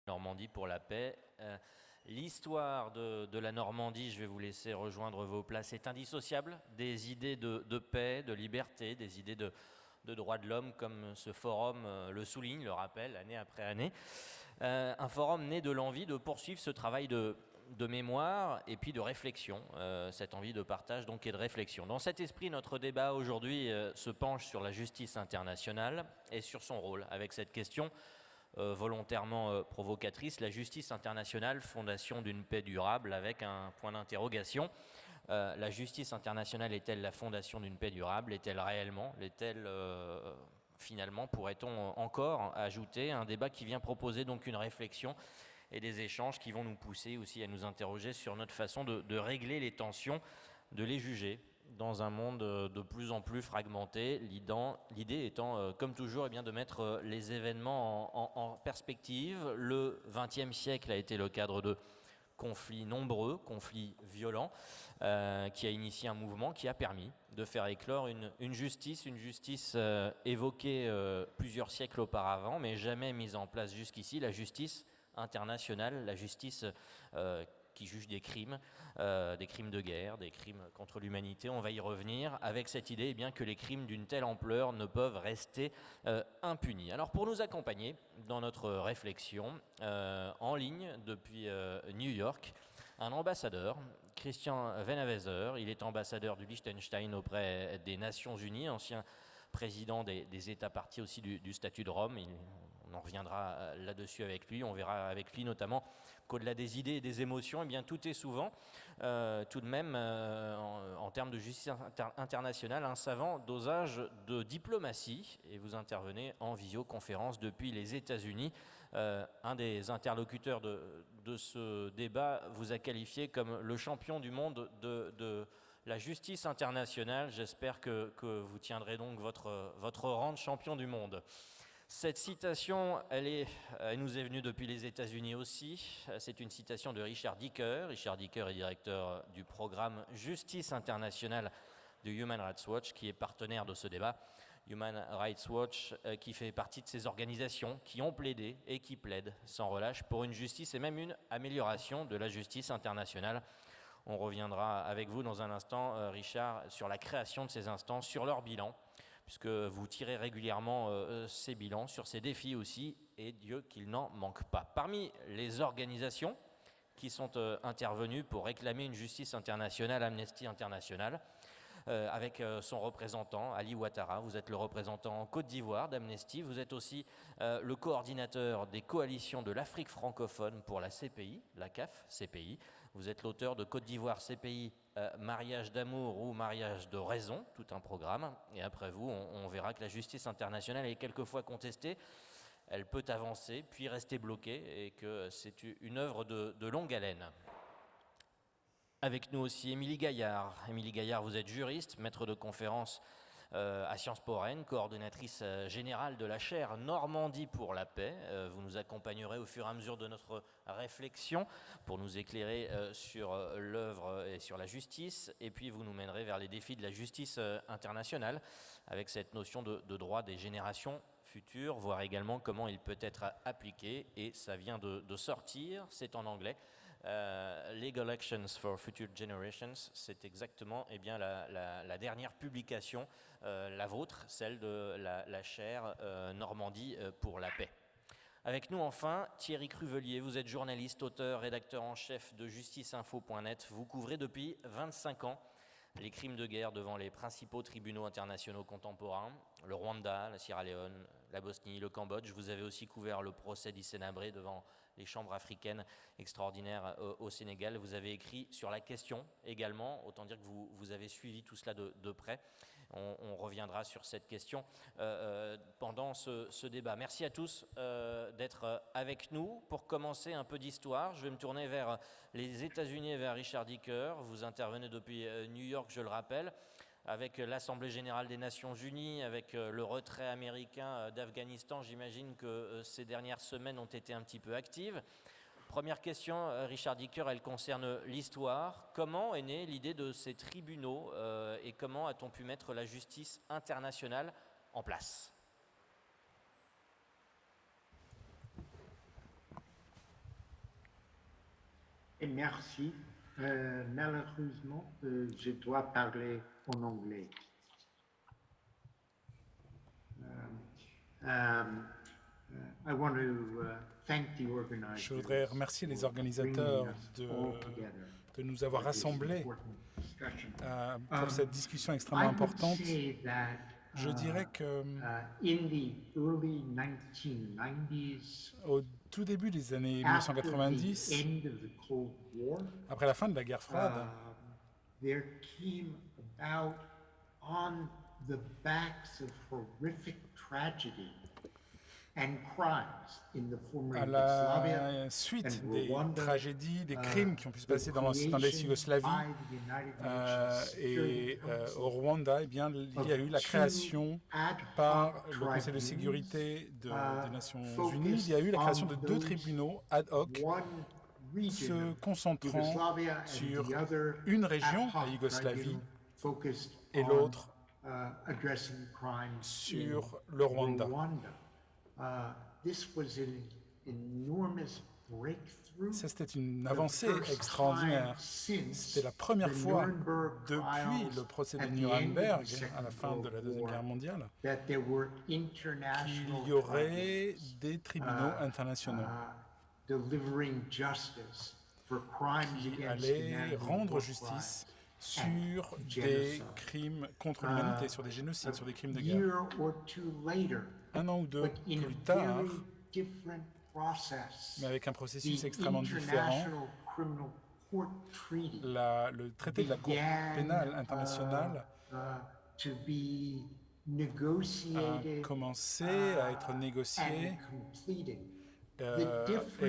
Normandie pour la paix. L'histoire de la Normandie, je vais vous laisser rejoindre vos places, est indissociable des idées de paix, de liberté, des idées de droits de l'homme, comme ce forum le souligne, le rappelle année après année. Un forum né de l'envie de poursuivre ce travail de mémoire et puis de réflexion, cette envie de partage donc et de réflexion. Dans cet esprit, notre débat aujourd'hui se penche sur la justice internationale et sur son rôle avec cette question volontairement provocatrice, la justice internationale, fondation d'une paix durable, avec un point d'interrogation. La justice internationale est-elle la fondation d'une paix durable? Est-elle réellement? L'est-elle finalement? Pourrait-on encore ajouter un débat qui vient proposer donc une réflexion et des échanges qui vont nous pousser aussi à nous interroger sur notre façon de régler les tensions, de les juger dans un monde de plus en plus fragmenté, l'idée étant, comme toujours, de mettre les événements en perspective. Le XXe siècle a été le cadre de conflits nombreux, conflits violents, qui a initié un mouvement qui a permis de faire éclore une justice évoquée plusieurs siècles auparavant, mais jamais mise en place jusqu'ici, la justice internationale, la justice qui juge des crimes de guerre, des crimes contre l'humanité. On va y revenir avec cette idée que les crimes d'une telle ampleur ne peuvent rester impunis. Alors pour nous accompagner dans notre réflexion en ligne depuis New York, un ambassadeur, Christian Venneweser. Il est ambassadeur du Liechtenstein auprès des Nations Unies, ancien président des États parties aussi du statut de Rome. On en reviendra là-dessus avec lui. On verra avec lui notamment qu'au-delà des idées et des émotions, tout est souvent, tout de même, en termes de justice internationale, un savant dosage de diplomatie. Et vous intervenez en visioconférence depuis les États-Unis. Un des interlocuteurs de ce débat vous a qualifié comme le champion du monde de la justice internationale. J'espère que vous tiendrez donc votre rang de champion du monde. Cette citation, elle nous est venue depuis les États-Unis aussi. C'est une citation de Richard Dicker. Richard Dicker est directeur du programme Justice internationale de Human Rights Watch, qui est partenaire de ce débat. Human Rights Watch, qui fait partie de ces organisations qui ont plaidé et qui plaident sans relâche pour une justice et même une amélioration de la justice internationale. On reviendra avec vous dans un instant, Richard, sur la création de ces instances, sur leur bilan, puisque vous tirez régulièrement ces bilans, sur ces défis aussi, et Dieu qu'il n'en manque pas. Parmi les organisations qui sont intervenues pour réclamer une justice internationale, Amnesty International, avec son représentant, Ali Ouattara. Vous êtes le représentant en Côte d'Ivoire d'Amnesty. Vous êtes aussi le coordinateur des coalitions de l'Afrique francophone pour la CPI, la CAF CPI. Vous êtes l'auteur de Côte d'Ivoire CPI, mariage d'amour ou mariage de raison, tout un programme. Et après vous, on verra que la justice internationale est quelquefois contestée. Elle peut avancer, puis rester bloquée, et que c'est une œuvre de longue haleine. Avec nous aussi Émilie Gaillard. Émilie Gaillard, vous êtes juriste, maître de conférence à Sciences Po Rennes, coordonnatrice générale de la chaire Normandie pour la paix. Vous nous accompagnerez au fur et à mesure de notre réflexion pour nous éclairer sur l'œuvre et sur la justice, et puis vous nous mènerez vers les défis de la justice internationale avec cette notion de droit des générations futures, voir également comment il peut être appliqué, et ça vient de sortir, c'est en anglais. Legal Actions for Future Generations, c'est exactement la dernière publication, la vôtre, celle de la chaire Normandie pour la paix. Avec nous enfin Thierry Cruvelier, vous êtes journaliste, auteur, rédacteur en chef de justiceinfo.net. Vous couvrez depuis 25 ans les crimes de guerre devant les principaux tribunaux internationaux contemporains, le Rwanda, la Sierra Leone, la Bosnie, le Cambodge. Vous avez aussi couvert le procès d'Hissène-Habré devant les chambres africaines extraordinaires au Sénégal. Vous avez écrit sur la question également, autant dire que vous avez suivi tout cela de près. On reviendra sur cette question pendant ce débat. Merci à tous d'être avec nous. Pour commencer, un peu d'histoire. Je vais me tourner vers les États-Unis et vers Richard Dicker. Vous intervenez depuis New York, je le rappelle, avec l'Assemblée générale des Nations Unies, avec le retrait américain d'Afghanistan. J'imagine que ces dernières semaines ont été un petit peu actives. Première question, Richard Dicker, elle concerne l'histoire. Comment est née l'idée de ces tribunaux et comment a-t-on pu mettre la justice internationale en place ? merci. Malheureusement, je dois parler en anglais. I want to thank the organizers. Je voudrais remercier les organisateurs de nous avoir rassemblés pour cette discussion extrêmement importante. Je dirais que au tout début des années 1990, après la fin de la guerre froide, there came about on the backs of horrific tragedy and crimes in the former à la suite des tragédies, des crimes qui ont pu se passer dans l'ex-Yougoslavie et au Rwanda, eh bien, il y a eu la création par le Conseil de sécurité des Nations Unies, il y a eu la création de 2 tribunaux ad hoc se concentrant sur une région, la Yougoslavie, et l'autre sur le Rwanda. Ça, c'était une avancée extraordinaire. C'était la première fois depuis le procès de Nuremberg, à la fin de la Deuxième Guerre mondiale, qu'il y aurait des tribunaux internationaux qui allaient rendre justice sur des crimes contre l'humanité, sur des génocides, sur des crimes de guerre. 1 an ou 2 plus tard, mais avec un processus extrêmement différent, le traité de la Cour pénale internationale a commencé à être négocié et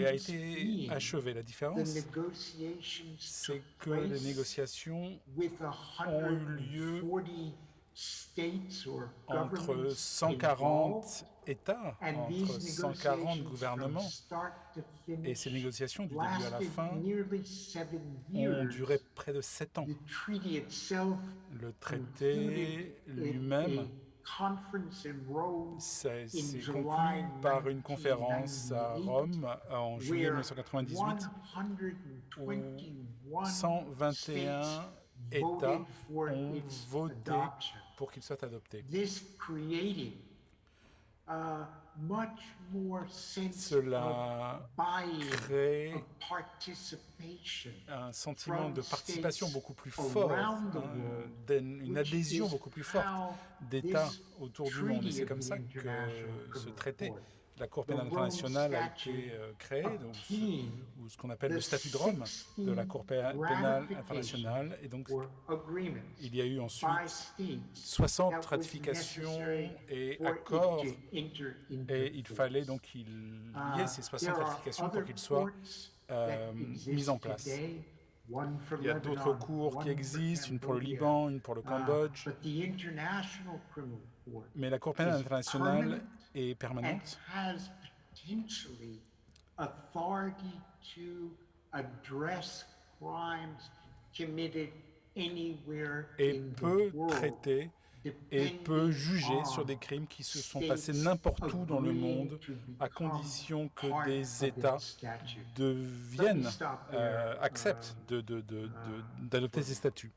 a été achevé. La différence, c'est que les négociations ont eu lieu entre 140 États, entre 140 gouvernements, et ces négociations, du début à la fin, ont duré près de 7 ans. Le traité lui-même s'est conclu par une conférence à Rome en juillet 1998 où 121 États ont voté pour qu'il soit adopté. Cela crée un sentiment de participation beaucoup plus fort, une adhésion beaucoup plus forte d'États autour du monde. Et c'est comme ça que ce traité, la Cour pénale internationale, a été créée, ou ce qu'on appelle le statut de Rome de la Cour pénale internationale. Et donc, il y a eu ensuite 60 ratifications et accords, et il fallait donc qu'il y ait ces 60 ratifications pour qu'ils soient mis en place. Il y a d'autres cours qui existent, une pour le Liban, une pour le Cambodge, mais la Cour pénale internationale est permanente et peut traiter et peut juger sur des crimes qui se sont passés n'importe où dans le monde, à condition que des États acceptent d'adopter ces statuts.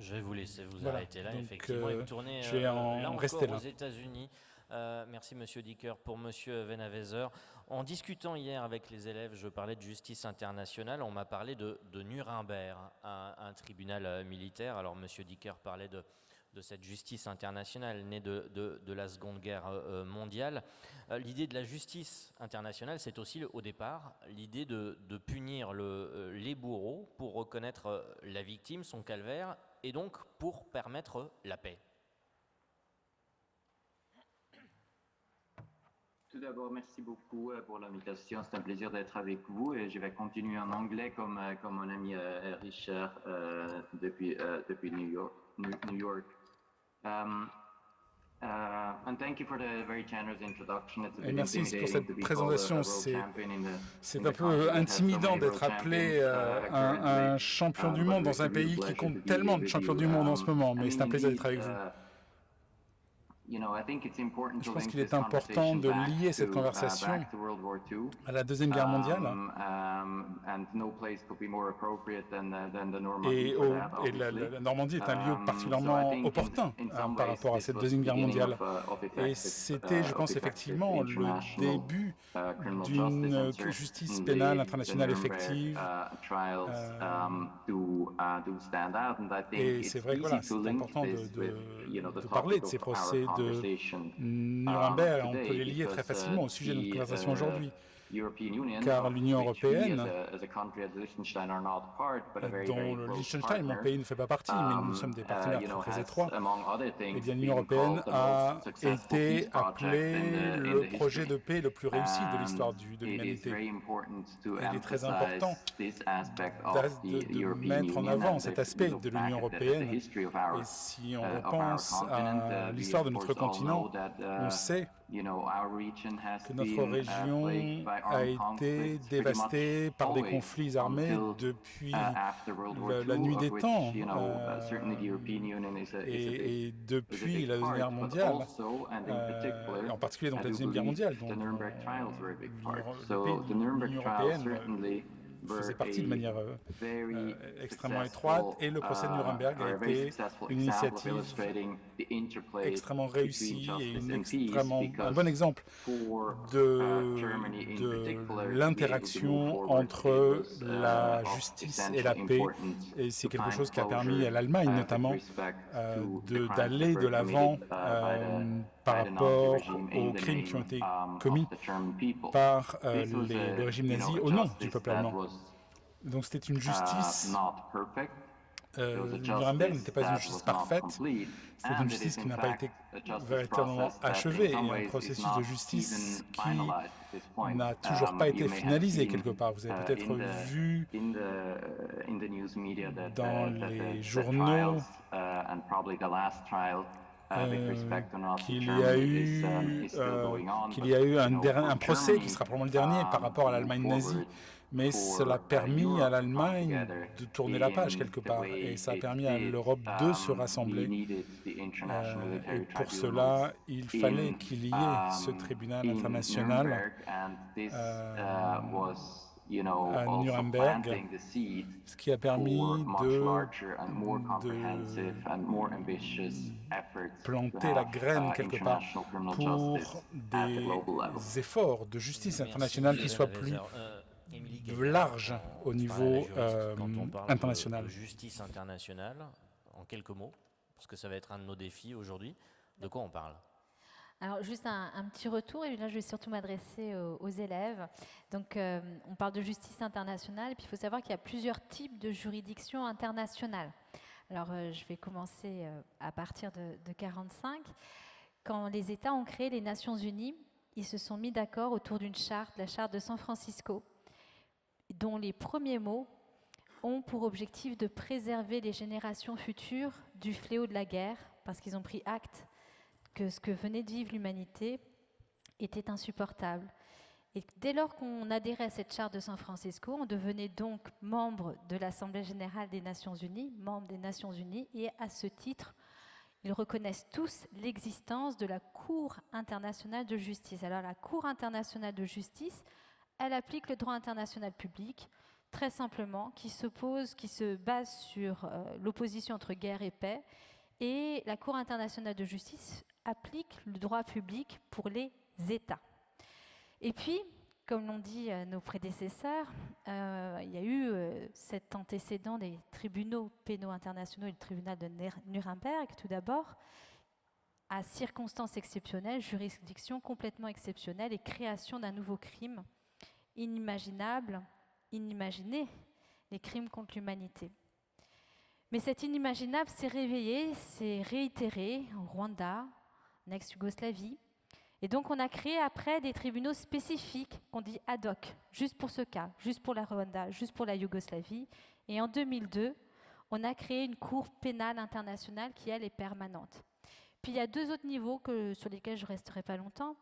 Je vais vous laisser vous arrêter là, donc, effectivement, et vous tourner là encore aux États-Unis. Merci Monsieur Dicker. Pour Monsieur Venaveser, en discutant hier avec les élèves, je parlais de justice internationale, on m'a parlé de Nuremberg, un tribunal militaire. Alors Monsieur Dicker parlait de cette justice internationale née de la Seconde Guerre mondiale. L'idée de la justice internationale, c'est aussi au départ l'idée de punir les bourreaux pour reconnaître la victime, son calvaire, et donc pour permettre la paix. Tout d'abord, merci beaucoup pour l'invitation. C'est un plaisir d'être avec vous et je vais continuer en anglais comme mon ami Richard depuis New York. Et merci pour cette présentation. C'est un peu intimidant d'être appelé un champion du monde dans un pays qui compte tellement de champions du monde en ce moment, mais c'est un plaisir d'être avec vous. Je pense qu'il est important de lier cette conversation à la Deuxième Guerre mondiale et la Normandie est un lieu particulièrement opportun par rapport à cette Deuxième Guerre mondiale. Et c'était, je pense, effectivement le début d'une justice pénale internationale effective. Et c'est vrai que voilà, c'est important de parler de ces procès de Nuremberg. On peut les lier très facilement au sujet de notre conversation aujourd'hui. Car l'Union européenne, dont le Liechtenstein, mon pays, ne fait pas partie, mais nous sommes des partenaires très étroits, eh bien l'Union européenne a été appelée le projet de paix le plus réussi de l'histoire de l'humanité. Il est très important de mettre en avant cet aspect de l'Union européenne. Et si on repense à l'histoire de notre continent, on sait que notre région a été dévastée par des conflits armés depuis la nuit des temps et depuis la Deuxième Guerre mondiale, en particulier donc la Deuxième Guerre mondiale, dont l'Union européenne faisait partie de manière extrêmement étroite, et le procès de Nuremberg a été une initiative extrêmement réussie et un bon exemple de l'interaction entre la justice et la paix. Et c'est quelque chose qui a permis à l'Allemagne notamment d'aller de l'avant par rapport aux crimes qui ont été commis par le régime nazi au nom du peuple allemand. Donc c'était une justice. Nuremberg n'était pas une justice parfaite, c'était une justice qui n'a pas été véritablement achevée, et un processus de justice qui n'a toujours pas été finalisé quelque part. Vous avez peut-être vu dans les journaux qu'il y a eu un procès qui sera probablement le dernier par rapport à l'Allemagne nazie, mais cela a permis à l'Allemagne de tourner la page quelque part, et ça a permis à l'Europe de se rassembler. Et pour cela, il fallait qu'il y ait ce tribunal international à Nuremberg, ce qui a permis de planter la graine quelque part pour des efforts de justice internationale qui soient plus larges au niveau international. De justice internationale, en quelques mots, parce que ça va être un de nos défis aujourd'hui. De quoi on parle ? Alors, juste un petit retour, et là, je vais surtout m'adresser aux élèves. Donc, on parle de justice internationale, puis il faut savoir qu'il y a plusieurs types de juridictions internationales. Alors, je vais commencer à partir de 1945. Quand les États ont créé les Nations Unies, ils se sont mis d'accord autour d'une charte, la charte de San Francisco, dont les premiers mots ont pour objectif de préserver les générations futures du fléau de la guerre, parce qu'ils ont pris acte que ce que venait de vivre l'humanité était insupportable. Et dès lors qu'on adhérait à cette charte de San Francisco, on devenait donc membre de l'Assemblée générale des Nations Unies, membre des Nations Unies, et à ce titre, ils reconnaissent tous l'existence de la Cour internationale de justice. Alors la Cour internationale de justice, elle applique le droit international public, très simplement, qui se base sur l'opposition entre guerre et paix, et la Cour internationale de justice applique le droit public pour les États. Et puis, comme l'ont dit nos prédécesseurs, il y a eu cet antécédent des tribunaux pénaux internationaux et le tribunal de Nuremberg, tout d'abord, à circonstances exceptionnelles, juridiction complètement exceptionnelle et création d'un nouveau crime inimaginable, inimaginé, les crimes contre l'humanité. Mais cet inimaginable s'est réveillé, s'est réitéré en Rwanda, en ex-Yougoslavie. Et donc on a créé après des tribunaux spécifiques qu'on dit ad hoc, juste pour ce cas, juste pour la Rwanda, juste pour la Yougoslavie. Et en 2002, on a créé une cour pénale internationale qui, elle, est permanente. Puis il y a deux autres niveaux sur lesquels je ne resterai pas longtemps.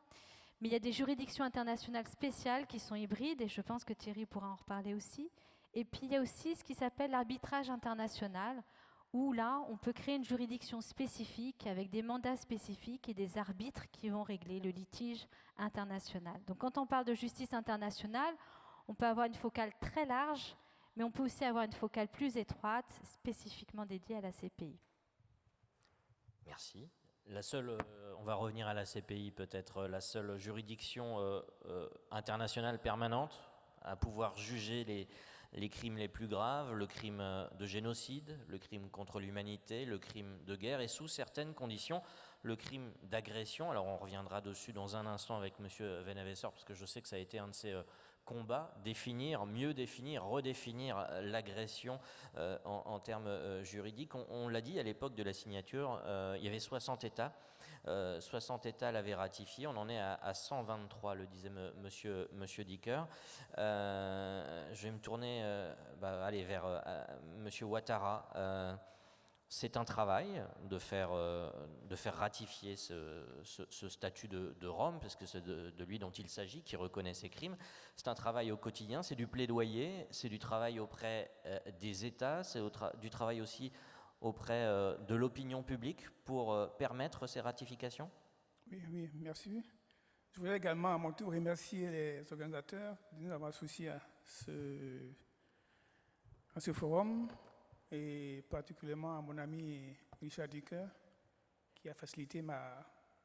Mais il y a des juridictions internationales spéciales qui sont hybrides, et je pense que Thierry pourra en reparler aussi. Et puis il y a aussi ce qui s'appelle l'arbitrage international, où là, on peut créer une juridiction spécifique avec des mandats spécifiques et des arbitres qui vont régler le litige international. Donc quand on parle de justice internationale, on peut avoir une focale très large, mais on peut aussi avoir une focale plus étroite, spécifiquement dédiée à la CPI. Merci. La seule, on va revenir à la CPI peut-être, la seule juridiction internationale permanente à pouvoir juger les crimes les plus graves, le crime de génocide, le crime contre l'humanité, le crime de guerre et sous certaines conditions, le crime d'agression. Alors on reviendra dessus dans un instant avec M. Venavesor parce que je sais que ça a été un de ses combats, mieux définir, redéfinir l'agression en termes juridiques. On l'a dit à l'époque de la signature, il y avait 60 États. 60 États l'avaient ratifié, on en est à 123, le disait monsieur Dicker. Je vais me tourner vers monsieur Ouattara. C'est un travail de faire ratifier ce statut de Rome, parce que c'est de lui dont il s'agit, qui reconnaît ses crimes. C'est un travail au quotidien, c'est du plaidoyer, c'est du travail auprès des États, c'est du travail aussi auprès de l'opinion publique pour permettre ces ratifications? Oui, merci. Je voudrais également à mon tour remercier les organisateurs de nous avoir associés à ce forum, et particulièrement à mon ami Richard Dicker, qui a facilité ma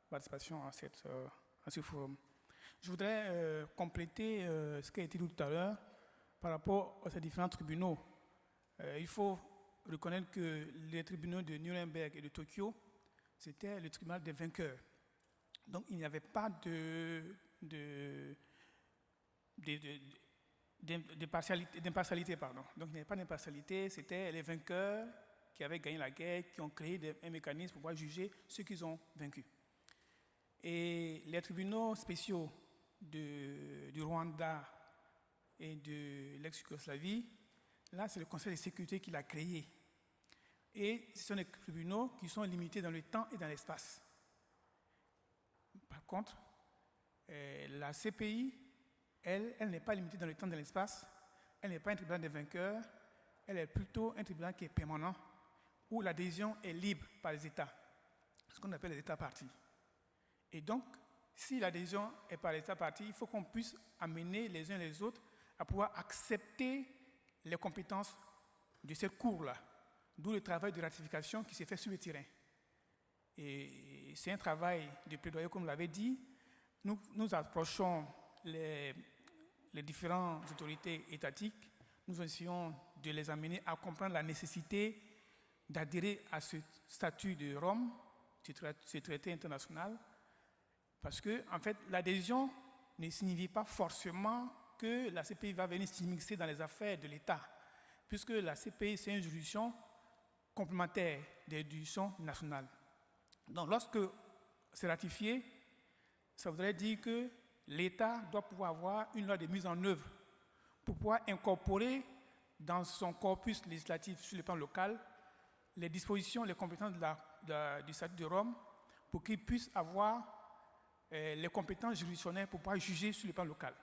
participation à ce forum. Je voudrais compléter ce qui a été dit tout à l'heure par rapport à ces différents tribunaux. Il faut reconnaître que les tribunaux de Nuremberg et de Tokyo, c'était le tribunal des vainqueurs. Donc il n'y avait pas d'impartialité. Donc il n'y avait pas d'impartialité, c'était les vainqueurs qui avaient gagné la guerre, qui ont créé un mécanisme pour pouvoir juger ceux qu'ils ont vaincus. Et les tribunaux spéciaux du Rwanda et de l'ex-Yougoslavie, là c'est le Conseil de sécurité qui l'a créé. Et ce sont des tribunaux qui sont limités dans le temps et dans l'espace. Par contre, la CPI, elle n'est pas limitée dans le temps et dans l'espace, elle n'est pas un tribunal des vainqueurs, elle est plutôt un tribunal qui est permanent, où l'adhésion est libre par les États, ce qu'on appelle les États partis. Et donc, si l'adhésion est par les États partis, il faut qu'on puisse amener les uns les autres à pouvoir accepter les compétences de cette cour-là, d'où le travail de ratification qui s'est fait sur le terrain. Et c'est un travail de plaidoyer, comme vous l'avez dit. Nous approchons les différentes autorités étatiques, nous essayons de les amener à comprendre la nécessité d'adhérer à ce statut de Rome, ce traité international, parce que, en fait, l'adhésion ne signifie pas forcément que la CPI va venir s'immiscer dans les affaires de l'État, puisque la CPI, c'est une juridiction complémentaire des juridictions nationales. Donc, lorsque c'est ratifié, ça voudrait dire que l'État doit pouvoir avoir une loi de mise en œuvre pour pouvoir incorporer dans son corpus législatif sur le plan local les dispositions, les compétences du statut de Rome pour qu'il puisse avoir les compétences juridictionnelles pour pouvoir juger sur le plan local.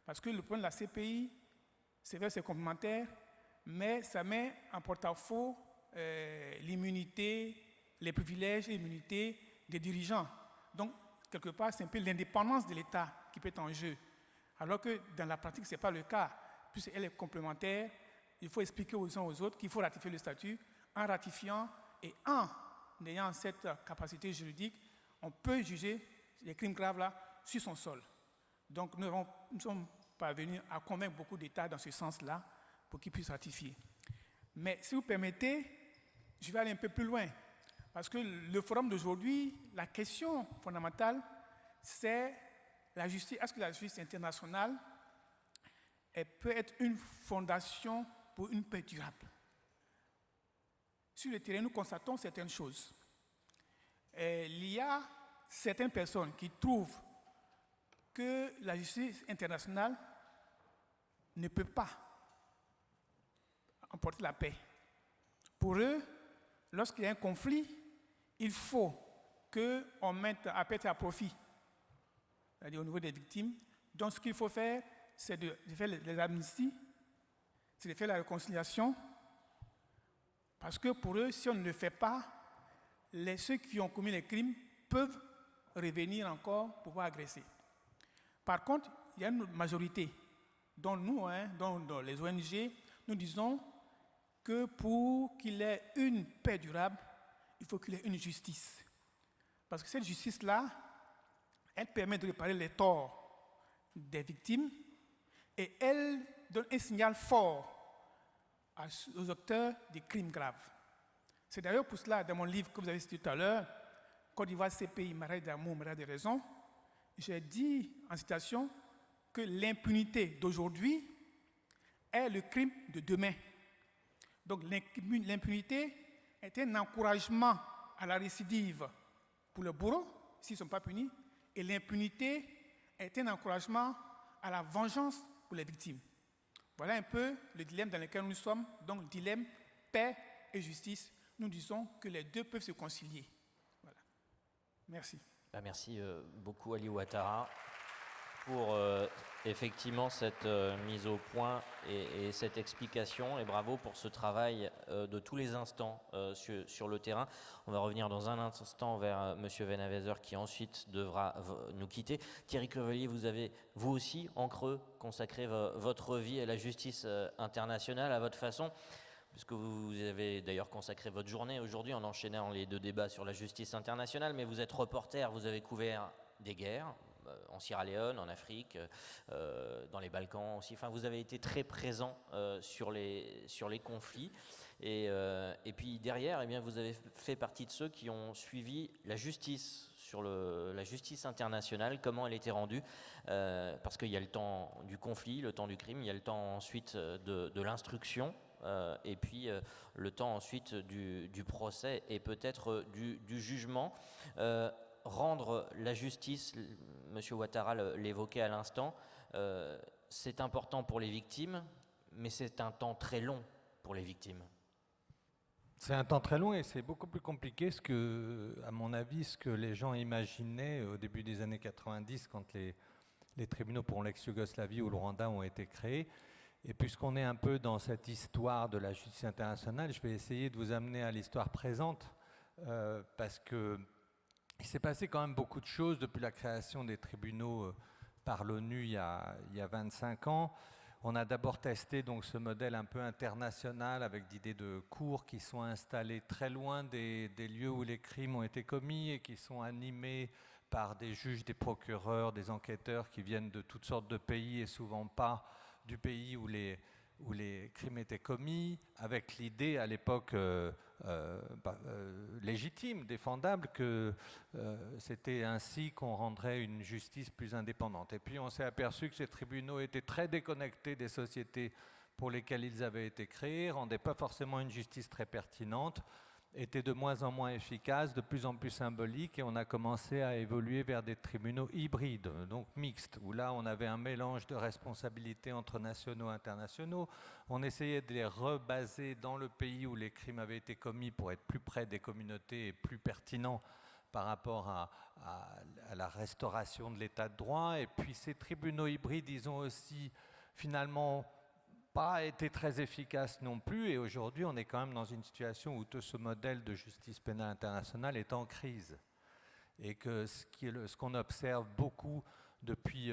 Parce que le point de la CPI, c'est vrai, c'est complémentaire, mais ça met en porte-à-faux l'immunité, les privilèges et l'immunité des dirigeants. Donc, quelque part, c'est un peu l'indépendance de l'État qui peut être en jeu. Alors que dans la pratique, ce n'est pas le cas. Puisqu'elle est complémentaire, il faut expliquer aux uns aux autres qu'il faut ratifier le statut. En ratifiant et en ayant cette capacité juridique, on peut juger les crimes graves là sur son sol. Donc, nous sommes parvenus à convaincre beaucoup d'États dans ce sens-là pour qu'ils puissent ratifier. Mais si vous permettez, je vais aller un peu plus loin. Parce que le forum d'aujourd'hui, la question fondamentale, c'est la justice. Est-ce que la justice internationale peut être une fondation pour une paix durable? Sur le terrain, nous constatons certaines choses. Il y a certaines personnes qui trouvent que la justice internationale ne peut pas emporter la paix. Pour eux, lorsqu'il y a un conflit, il faut qu'on mette à perte à profit, c'est-à-dire au niveau des victimes. Donc, ce qu'il faut faire, c'est de faire les amnisties, c'est de faire la réconciliation, Parce que pour eux, si on ne le fait pas, ceux qui ont commis les crimes peuvent revenir encore pour pouvoir agresser. Par contre, il y a une majorité, dont nous, dans les ONG, nous disons que pour qu'il y ait une paix durable, il faut qu'il y ait une justice. Parce que cette justice-là, elle permet de réparer les torts des victimes et elle donne un signal fort aux auteurs des crimes graves. C'est d'ailleurs pour cela, dans mon livre que vous avez cité tout à l'heure, Côte d'Ivoire, ces pays, mariage d'amour, mariage de raison, j'ai dit en citation que l'impunité d'aujourd'hui est le crime de demain. Donc l'impunité est un encouragement à la récidive pour le bourreau, s'ils ne sont pas punis, et l'impunité est un encouragement à la vengeance pour les victimes. Voilà un peu le dilemme dans lequel nous sommes. Donc, dilemme, paix et justice. Nous disons que les deux peuvent se concilier. Voilà. Merci. Merci beaucoup, Ali Ouattara, pour effectivement cette mise au point et cette explication. Et bravo pour ce travail de tous les instants sur le terrain. On va revenir dans un instant vers M. Venneweser qui ensuite devra nous quitter. Thierry Clevelier, vous avez vous aussi en creux consacré votre vie à la justice internationale à votre façon, puisque vous avez d'ailleurs consacré votre journée aujourd'hui en enchaînant les deux débats sur la justice internationale, mais vous êtes reporter, vous avez couvert des guerres, en Sierra Leone, en Afrique, dans les Balkans aussi. Enfin, vous avez été très présent sur les conflits. Et puis derrière, eh bien, vous avez fait partie de ceux qui ont suivi la justice sur la justice internationale, comment elle était rendue, parce qu'il y a le temps du conflit, le temps du crime, il y a le temps ensuite de l'instruction, et puis le temps ensuite du procès et peut-être du jugement. Rendre la justice, M. Ouattara l'évoquait à l'instant, c'est important pour les victimes, mais c'est un temps très long pour les victimes. C'est un temps très long et c'est beaucoup plus compliqué à mon avis, ce que les gens imaginaient au début des années 90 quand les tribunaux pour l'ex-Yougoslavie ou le Rwanda ont été créés. Et puisqu'on est un peu dans cette histoire de la justice internationale, je vais essayer de vous amener à l'histoire présente parce que il s'est passé quand même beaucoup de choses depuis la création des tribunaux par l'ONU il y a 25 ans. On a d'abord testé donc ce modèle un peu international avec d'idées de cours qui sont installées très loin des lieux où les crimes ont été commis et qui sont animés par des juges, des procureurs, des enquêteurs qui viennent de toutes sortes de pays et souvent pas du pays où les crimes étaient commis, avec l'idée à l'époque légitime, défendable, que c'était ainsi qu'on rendrait une justice plus indépendante. Et puis on s'est aperçu que ces tribunaux étaient très déconnectés des sociétés pour lesquelles ils avaient été créés, rendaient pas forcément une justice très pertinente, étaient de moins en moins efficaces, de plus en plus symboliques, et on a commencé à évoluer vers des tribunaux hybrides, donc mixtes, où là on avait un mélange de responsabilités entre nationaux et internationaux. On essayait de les rebaser dans le pays où les crimes avaient été commis pour être plus près des communautés et plus pertinents par rapport à la restauration de l'état de droit. Et puis ces tribunaux hybrides, ils ont aussi finalement pas été très efficace non plus, et aujourd'hui on est quand même dans une situation où tout ce modèle de justice pénale internationale est en crise, et que ce qu'on observe beaucoup depuis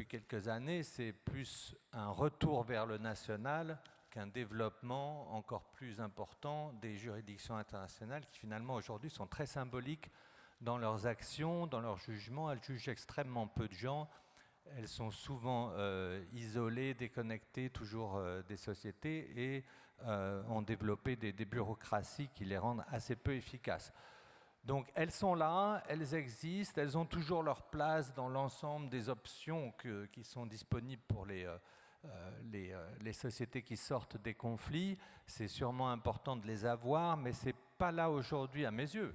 quelques années, c'est plus un retour vers le national qu'un développement encore plus important des juridictions internationales qui finalement aujourd'hui sont très symboliques dans leurs actions, dans leurs jugements. Elles jugent extrêmement peu de gens. Elles sont souvent isolées, déconnectées toujours des sociétés et ont développé des bureaucraties qui les rendent assez peu efficaces. Donc elles sont là, elles existent, elles ont toujours leur place dans l'ensemble des options qui sont disponibles pour les sociétés qui sortent des conflits. C'est sûrement important de les avoir, mais ce n'est pas là aujourd'hui, à mes yeux,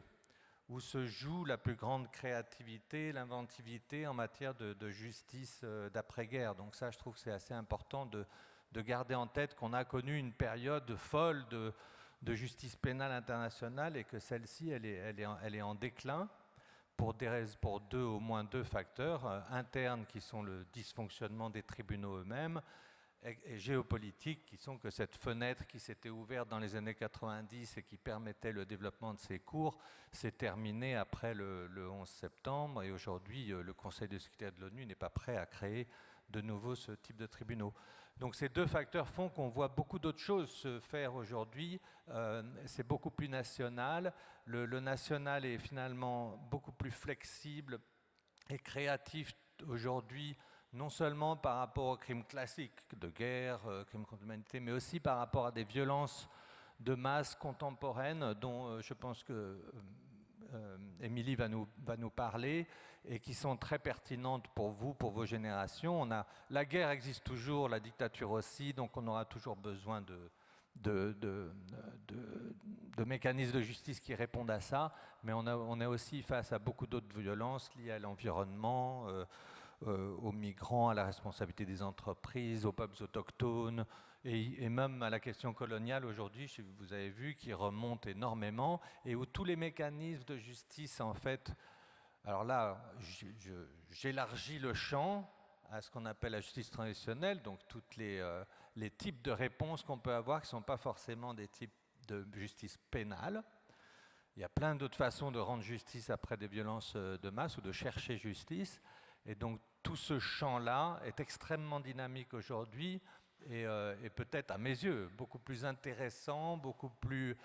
où se joue la plus grande créativité, l'inventivité en matière de justice d'après-guerre. Donc ça, je trouve que c'est assez important de garder en tête qu'on a connu une période folle de justice pénale internationale et que celle-ci, elle est en déclin pour au moins deux facteurs internes qui sont le dysfonctionnement des tribunaux eux-mêmes, et géopolitiques qui sont que cette fenêtre qui s'était ouverte dans les années 90 et qui permettait le développement de ces cours s'est terminée après le 11 septembre et aujourd'hui le Conseil de sécurité de l'ONU n'est pas prêt à créer de nouveau ce type de tribunaux. Donc ces deux facteurs font qu'on voit beaucoup d'autres choses se faire aujourd'hui. C'est beaucoup plus national. Le national est finalement beaucoup plus flexible et créatif aujourd'hui, non seulement par rapport aux crimes classiques de guerre, crimes contre l'humanité, mais aussi par rapport à des violences de masse contemporaines dont je pense que Émilie va nous parler et qui sont très pertinentes pour vous, pour vos générations. La guerre existe toujours, la dictature aussi, donc on aura toujours besoin de mécanismes de justice qui répondent à ça, mais on est aussi face à beaucoup d'autres violences liées à l'environnement, aux migrants, à la responsabilité des entreprises, aux peuples autochtones, et même à la question coloniale aujourd'hui, vous avez vu, qui remonte énormément, et où tous les mécanismes de justice, en fait, alors là, j'élargis le champ à ce qu'on appelle la justice transitionnelle, donc tous les types de réponses qu'on peut avoir qui ne sont pas forcément des types de justice pénale. Il y a plein d'autres façons de rendre justice après des violences de masse ou de chercher justice. Et donc tout ce champ-là est extrêmement dynamique aujourd'hui et peut-être à mes yeux beaucoup plus intéressant, beaucoup plus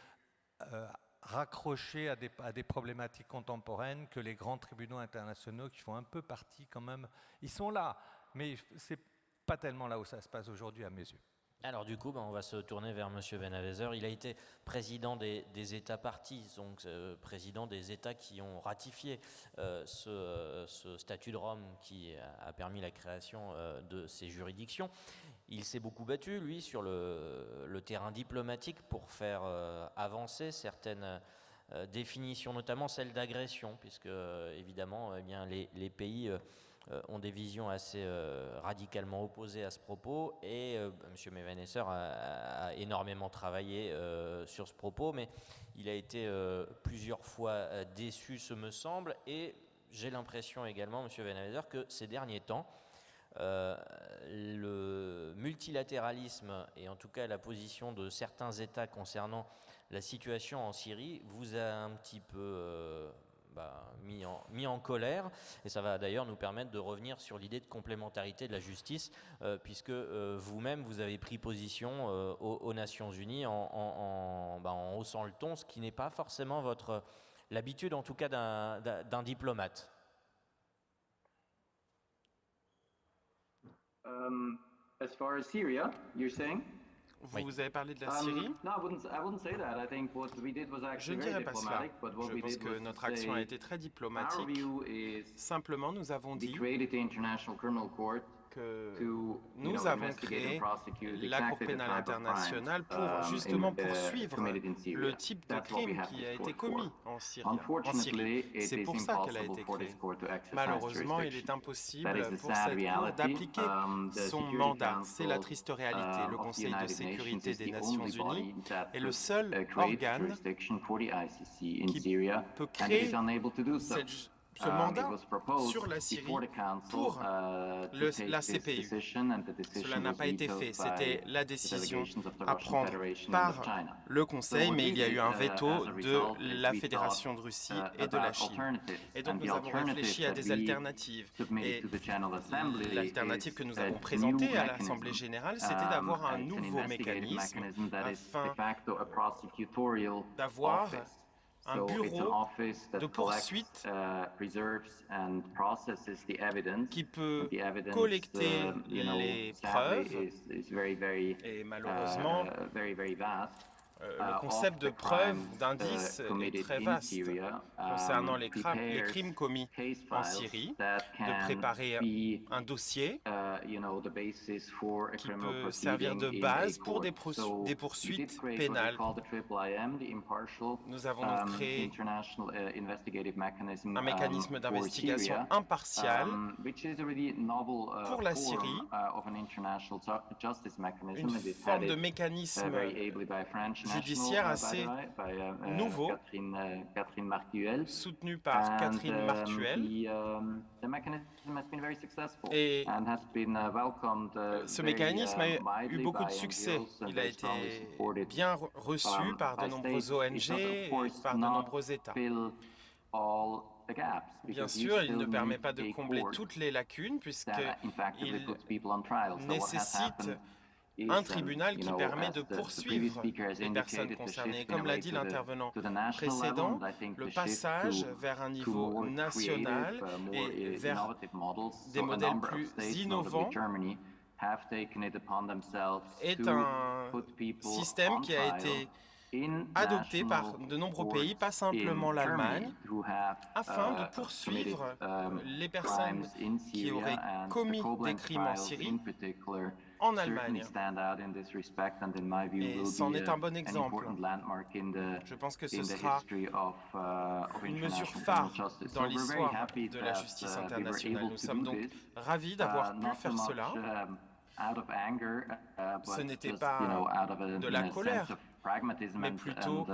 raccroché à des problématiques contemporaines que les grands tribunaux internationaux qui font un peu partie quand même. Ils sont là, mais c'est pas tellement là où ça se passe aujourd'hui à mes yeux. Alors du coup, on va se tourner vers M. Venneweser. Il a été président des États parties, donc président des États qui ont ratifié ce statut de Rome qui a permis la création de ces juridictions. Il s'est beaucoup battu, lui, sur le terrain diplomatique pour faire avancer certaines définitions, notamment celle d'agression, puisque évidemment, les pays ont des visions assez radicalement opposées à ce propos, et M. Venneweser a énormément travaillé sur ce propos, mais il a été plusieurs fois déçu, ce me semble, et j'ai l'impression également, M. Venneweser, que ces derniers temps, le multilatéralisme, et en tout cas la position de certains États concernant la situation en Syrie, vous a un petit peu mis en colère, et ça va d'ailleurs nous permettre de revenir sur l'idée de complémentarité de la justice, puisque vous-même vous avez pris position aux Nations Unies en haussant le ton, ce qui n'est pas forcément l'habitude en tout cas d'un diplomate. As far as Syria, you're saying? Vous avez parlé de la Syrie. Je ne dirais pas cela. Je pense que notre action a été très diplomatique. Simplement, nous avons dit que nous avons créé la Cour pénale internationale pour justement poursuivre le type de crime qui a été commis en Syrie. C'est pour ça qu'elle a été créée. Malheureusement, il est impossible pour cette Cour d'appliquer son mandat. C'est la triste réalité. Le Conseil de sécurité des Nations Unies est le seul organe qui peut créer ce mandat sur la Syrie pour la CPU. Cela n'a pas été fait. C'était la décision à prendre par le Conseil, mais il y a eu un veto de la Fédération de Russie et de la Chine. Et donc nous avons réfléchi à des alternatives. Et l'alternative que nous avons présentée à l'Assemblée générale, c'était d'avoir un nouveau mécanisme afin d'avoir un bureau de poursuite qui peut collecter les preuves et malheureusement le concept de preuve, d'indice est très vaste concernant les crimes commis en Syrie, de préparer un dossier qui peut servir de base pour des poursuites pénales. Nous avons donc créé un mécanisme d'investigation impartial pour la Syrie, une forme de mécanisme judiciaire assez nouveau, soutenu par Catherine Martuel. Et ce mécanisme a eu beaucoup de succès. Il a été bien reçu par de nombreuses ONG et par de nombreux États. Bien sûr, il ne permet pas de combler toutes les lacunes puisqu'il nécessite un tribunal qui permet de poursuivre les personnes concernées. Comme l'a dit l'intervenant précédent, le passage vers un niveau national et vers des modèles plus innovants est un système qui a été adopté par de nombreux pays, pas simplement l'Allemagne, afin de poursuivre les personnes qui auraient commis des crimes en Syrie en Allemagne. Et c'en est un bon exemple. Je pense que ce sera une mesure phare dans l'histoire de la justice internationale. Nous sommes donc ravis d'avoir pu faire cela. Ce n'était pas de la colère, mais plutôt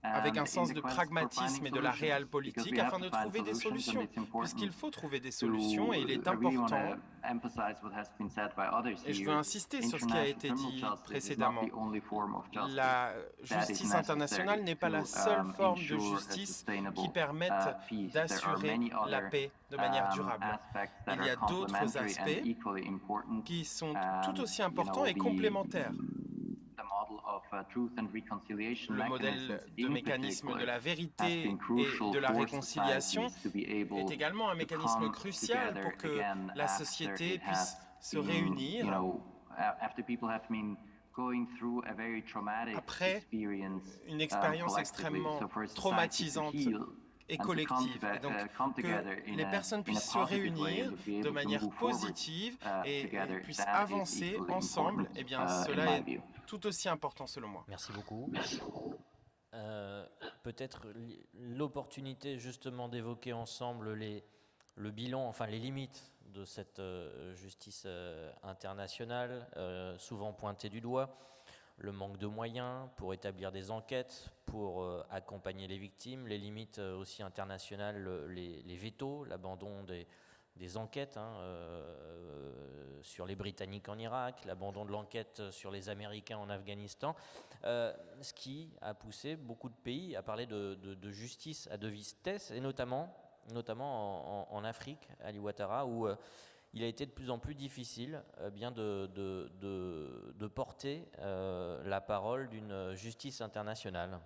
avec un sens de pragmatisme et de la réelle politique afin de trouver des solutions, puisqu'il faut trouver des solutions et il est important, et je veux insister sur ce qui a été dit précédemment, la justice internationale n'est pas la seule forme de justice qui permette d'assurer la paix de manière durable. Il y a d'autres aspects qui sont tout aussi importants et complémentaires. Le modèle de mécanisme de la vérité et de la réconciliation est également un mécanisme crucial pour que la société puisse se réunir après une expérience extrêmement traumatisante et collective. Et donc, que les personnes puissent se réunir de manière positive et puissent avancer ensemble, eh bien, cela est tout aussi important selon moi. Merci beaucoup. Peut-être l'opportunité justement d'évoquer ensemble le bilan, enfin les limites de cette justice internationale, souvent pointée du doigt, le manque de moyens pour établir des enquêtes, pour accompagner les victimes, les limites aussi internationales, les vétos, l'abandon des enquêtes sur les Britanniques en Irak, l'abandon de l'enquête sur les Américains en Afghanistan, ce qui a poussé beaucoup de pays à parler de justice à deux vitesses, et notamment en Afrique, à l'Ouattara, où il a été de plus en plus difficile de porter la parole d'une justice internationale.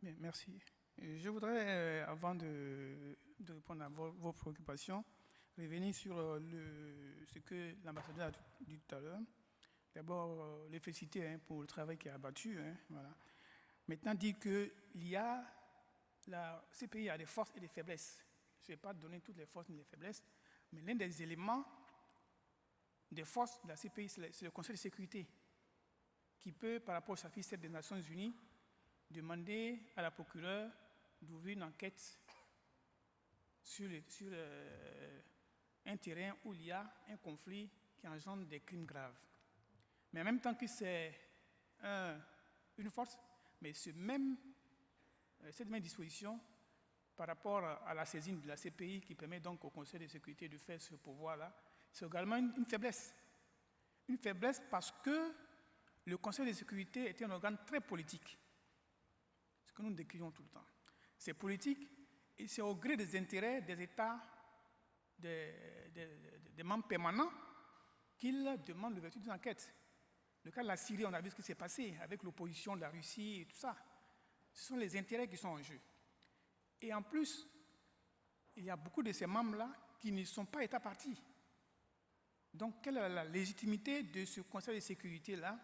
Merci. Je voudrais, avant de répondre à vos préoccupations, revenir sur ce que l'ambassadeur a dit tout à l'heure. D'abord, les féliciter pour le travail qui a abattu. Voilà. Maintenant, dire que ces pays a des forces et des faiblesses. Je ne vais pas donner toutes les forces ni les faiblesses, mais l'un des éléments des forces de la CPI, c'est le Conseil de sécurité, qui peut, par rapport au chapitre 7 des Nations Unies, demander à la procureure d'ouvrir une enquête sur un terrain où il y a un conflit qui engendre des crimes graves. Mais en même temps que c'est une force, mais cette même disposition par rapport à la saisine de la CPI qui permet donc au Conseil de sécurité de faire ce pouvoir-là, c'est également une faiblesse. Une faiblesse parce que le Conseil de sécurité est un organe très politique, ce que nous décrivons tout le temps. C'est politique et c'est au gré des intérêts des États, des membres permanents, qu'ils demandent l'ouverture d'une enquête. Le cas de la Syrie, on a vu ce qui s'est passé avec l'opposition de la Russie et tout ça. Ce sont les intérêts qui sont en jeu. Et en plus, il y a beaucoup de ces membres-là qui ne sont pas États partis. Donc, quelle est la légitimité de ce Conseil de sécurité-là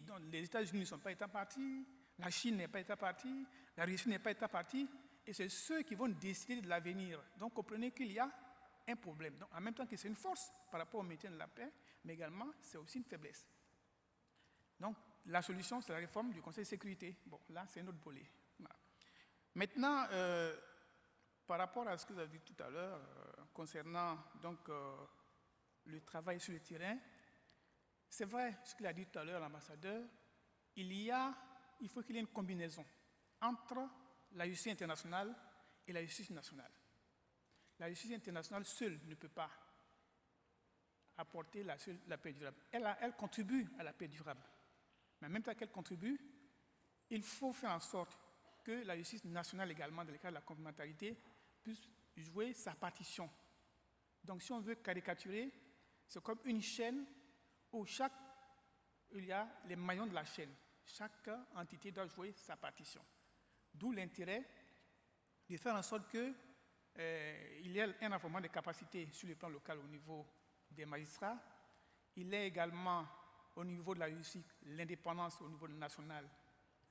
dont les États-Unis ne sont pas États partis, la Chine n'est pas État parti, la Russie n'est pas État parti, et c'est ceux qui vont décider de l'avenir. Donc, comprenez qu'il y a un problème. Donc, en même temps que c'est une force par rapport au maintien de la paix, mais également, c'est aussi une faiblesse. Donc, la solution, c'est la réforme du Conseil de sécurité. Bon, là, c'est un autre volet. Voilà. Maintenant, par rapport à ce que vous avez dit tout à l'heure, concernant donc, le travail sur le terrain, c'est vrai ce qu'il a dit tout à l'heure l'ambassadeur, il faut qu'il y ait une combinaison entre la justice internationale et la justice nationale. La justice internationale seule ne peut pas apporter la paix durable. Elle contribue à la paix durable. Mais en même temps qu'elle contribue, il faut faire en sorte que la justice nationale également, dans le cas de la complémentarité, puisse jouer sa partition. Donc si on veut caricaturer, c'est comme une chaîne où il y a les maillons de la chaîne. Chaque entité doit jouer sa partition. D'où l'intérêt de faire en sorte qu'il y ait un renforcement des capacités sur le plan local au niveau des magistrats. Il y a également au niveau de la justice l'indépendance au niveau national,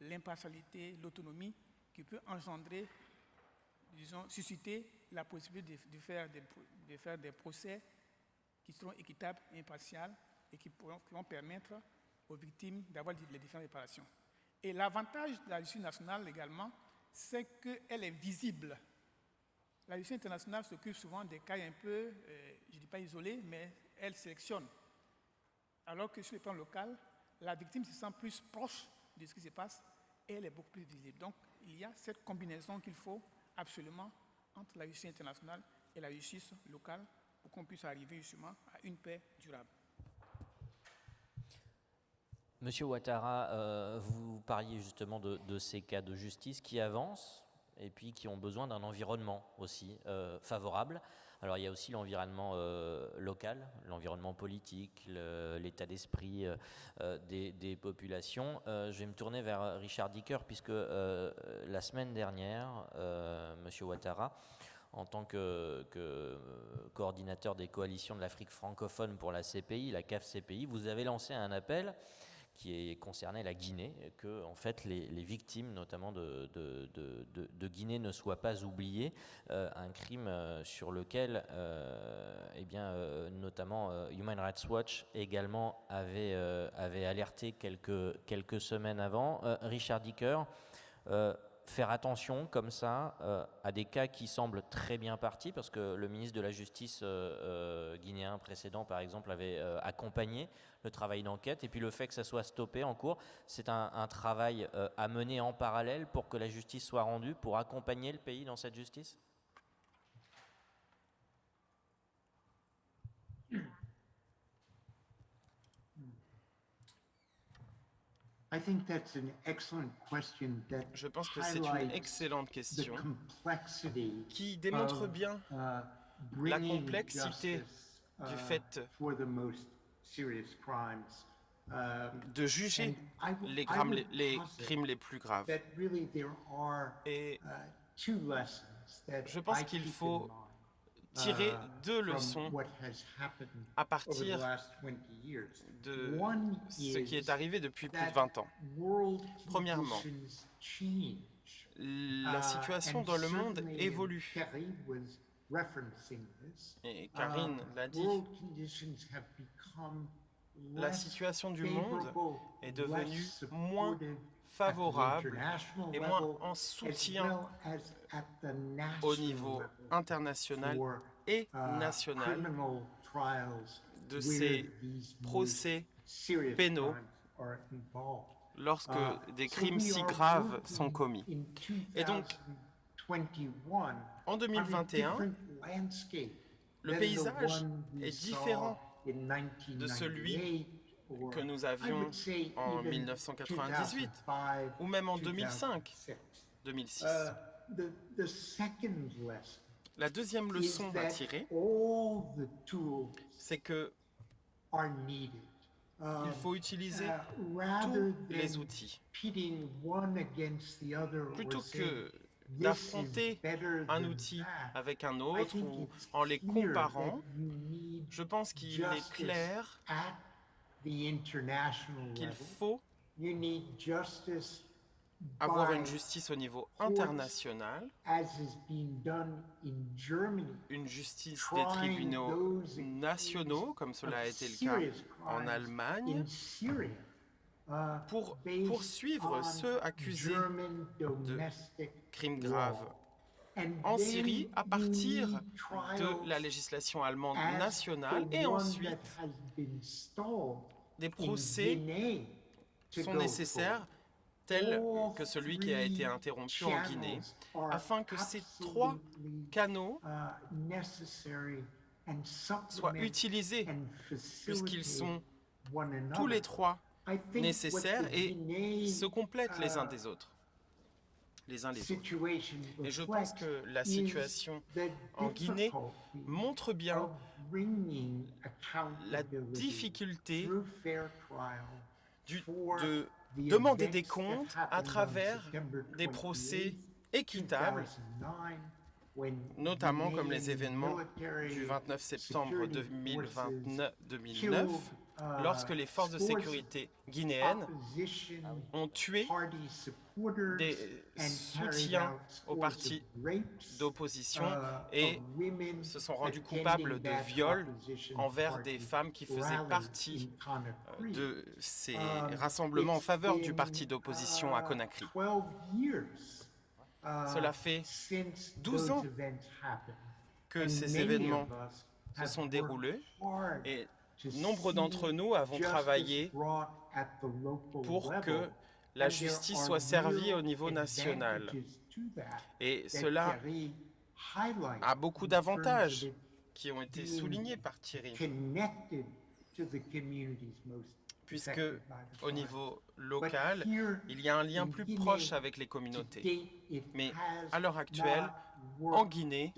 l'impartialité, l'autonomie qui peut engendrer, disons, susciter la possibilité de faire des procès qui seront équitables et impartials et qui vont permettre aux victimes d'avoir les différentes réparations. Et l'avantage de la justice nationale également, c'est qu'elle est visible. La justice internationale s'occupe souvent des cas un peu, je ne dis pas isolés, mais elle sélectionne. Alors que sur le plan local, la victime se sent plus proche de ce qui se passe et elle est beaucoup plus visible. Donc, il y a cette combinaison qu'il faut absolument entre la justice internationale et la justice locale pour qu'on puisse arriver justement à une paix durable. Monsieur Ouattara, vous parliez justement de ces cas de justice qui avancent et puis qui ont besoin d'un environnement aussi favorable. Alors il y a aussi l'environnement local, l'environnement politique, l'état d'esprit des populations. Je vais me tourner vers Richard Dicker puisque la semaine dernière, Monsieur Ouattara, en tant que coordinateur des coalitions de l'Afrique francophone pour la CPI, la CAF-CPI, vous avez lancé un appel qui concernait la Guinée, que en fait les victimes, notamment de Guinée, ne soient pas oubliées. Un crime sur lequel, notamment Human Rights Watch également avait alerté quelques semaines avant. Richard Dicker, faire attention comme ça à des cas qui semblent très bien partis, parce que le ministre de la Justice guinéen précédent, par exemple, avait accompagné le travail d'enquête, et puis le fait que ça soit stoppé en cours, c'est un travail à mener en parallèle pour que la justice soit rendue, pour accompagner le pays dans cette justice? Je pense que c'est une excellente question qui démontre bien la complexité du fait de juger les crimes les plus graves. Et je pense qu'il faut tirer deux leçons à partir de ce qui est arrivé depuis plus de 20 ans. Premièrement, la situation dans le monde évolue. Et Karine l'a dit, la situation du monde est devenue moins favorable et moins en soutien au niveau international et national de ces procès pénaux lorsque des crimes si graves sont commis. Et donc, en 2021, le paysage est différent de celui que nous avions en 1998 ou même en 2005, 2006. La deuxième leçon à tirer, c'est que il faut utiliser tous les outils. Plutôt que d'affronter un outil avec un autre ou en les comparant, je pense qu'il est clair qu'il faut avoir une justice au niveau international, une justice des tribunaux nationaux, comme cela a été le cas en Allemagne, pour poursuivre ceux accusés de crimes graves en Syrie à partir de la législation allemande nationale et ensuite des procès sont nécessaires, tel que celui qui a été interrompu en Guinée, afin que ces 3 canaux soient utilisés, puisqu'ils sont tous les 3 nécessaires et se complètent les uns des autres. Et je pense que la situation en Guinée montre bien la difficulté de demander des comptes à travers des procès équitables, notamment comme les événements du 29 septembre 2009, lorsque les forces de sécurité guinéennes ont tué des soutiens aux partis d'opposition et se sont rendus coupables de viols envers des femmes qui faisaient partie de ces rassemblements en faveur du parti d'opposition à Conakry. Cela fait 12 ans que ces événements se sont déroulés et nombre d'entre nous avons travaillé pour que la justice soit servie au niveau national. Et cela a beaucoup d'avantages qui ont été soulignés par Thierry, puisque au niveau local, il y a un lien plus proche avec les communautés. Mais à l'heure actuelle, en Guinée,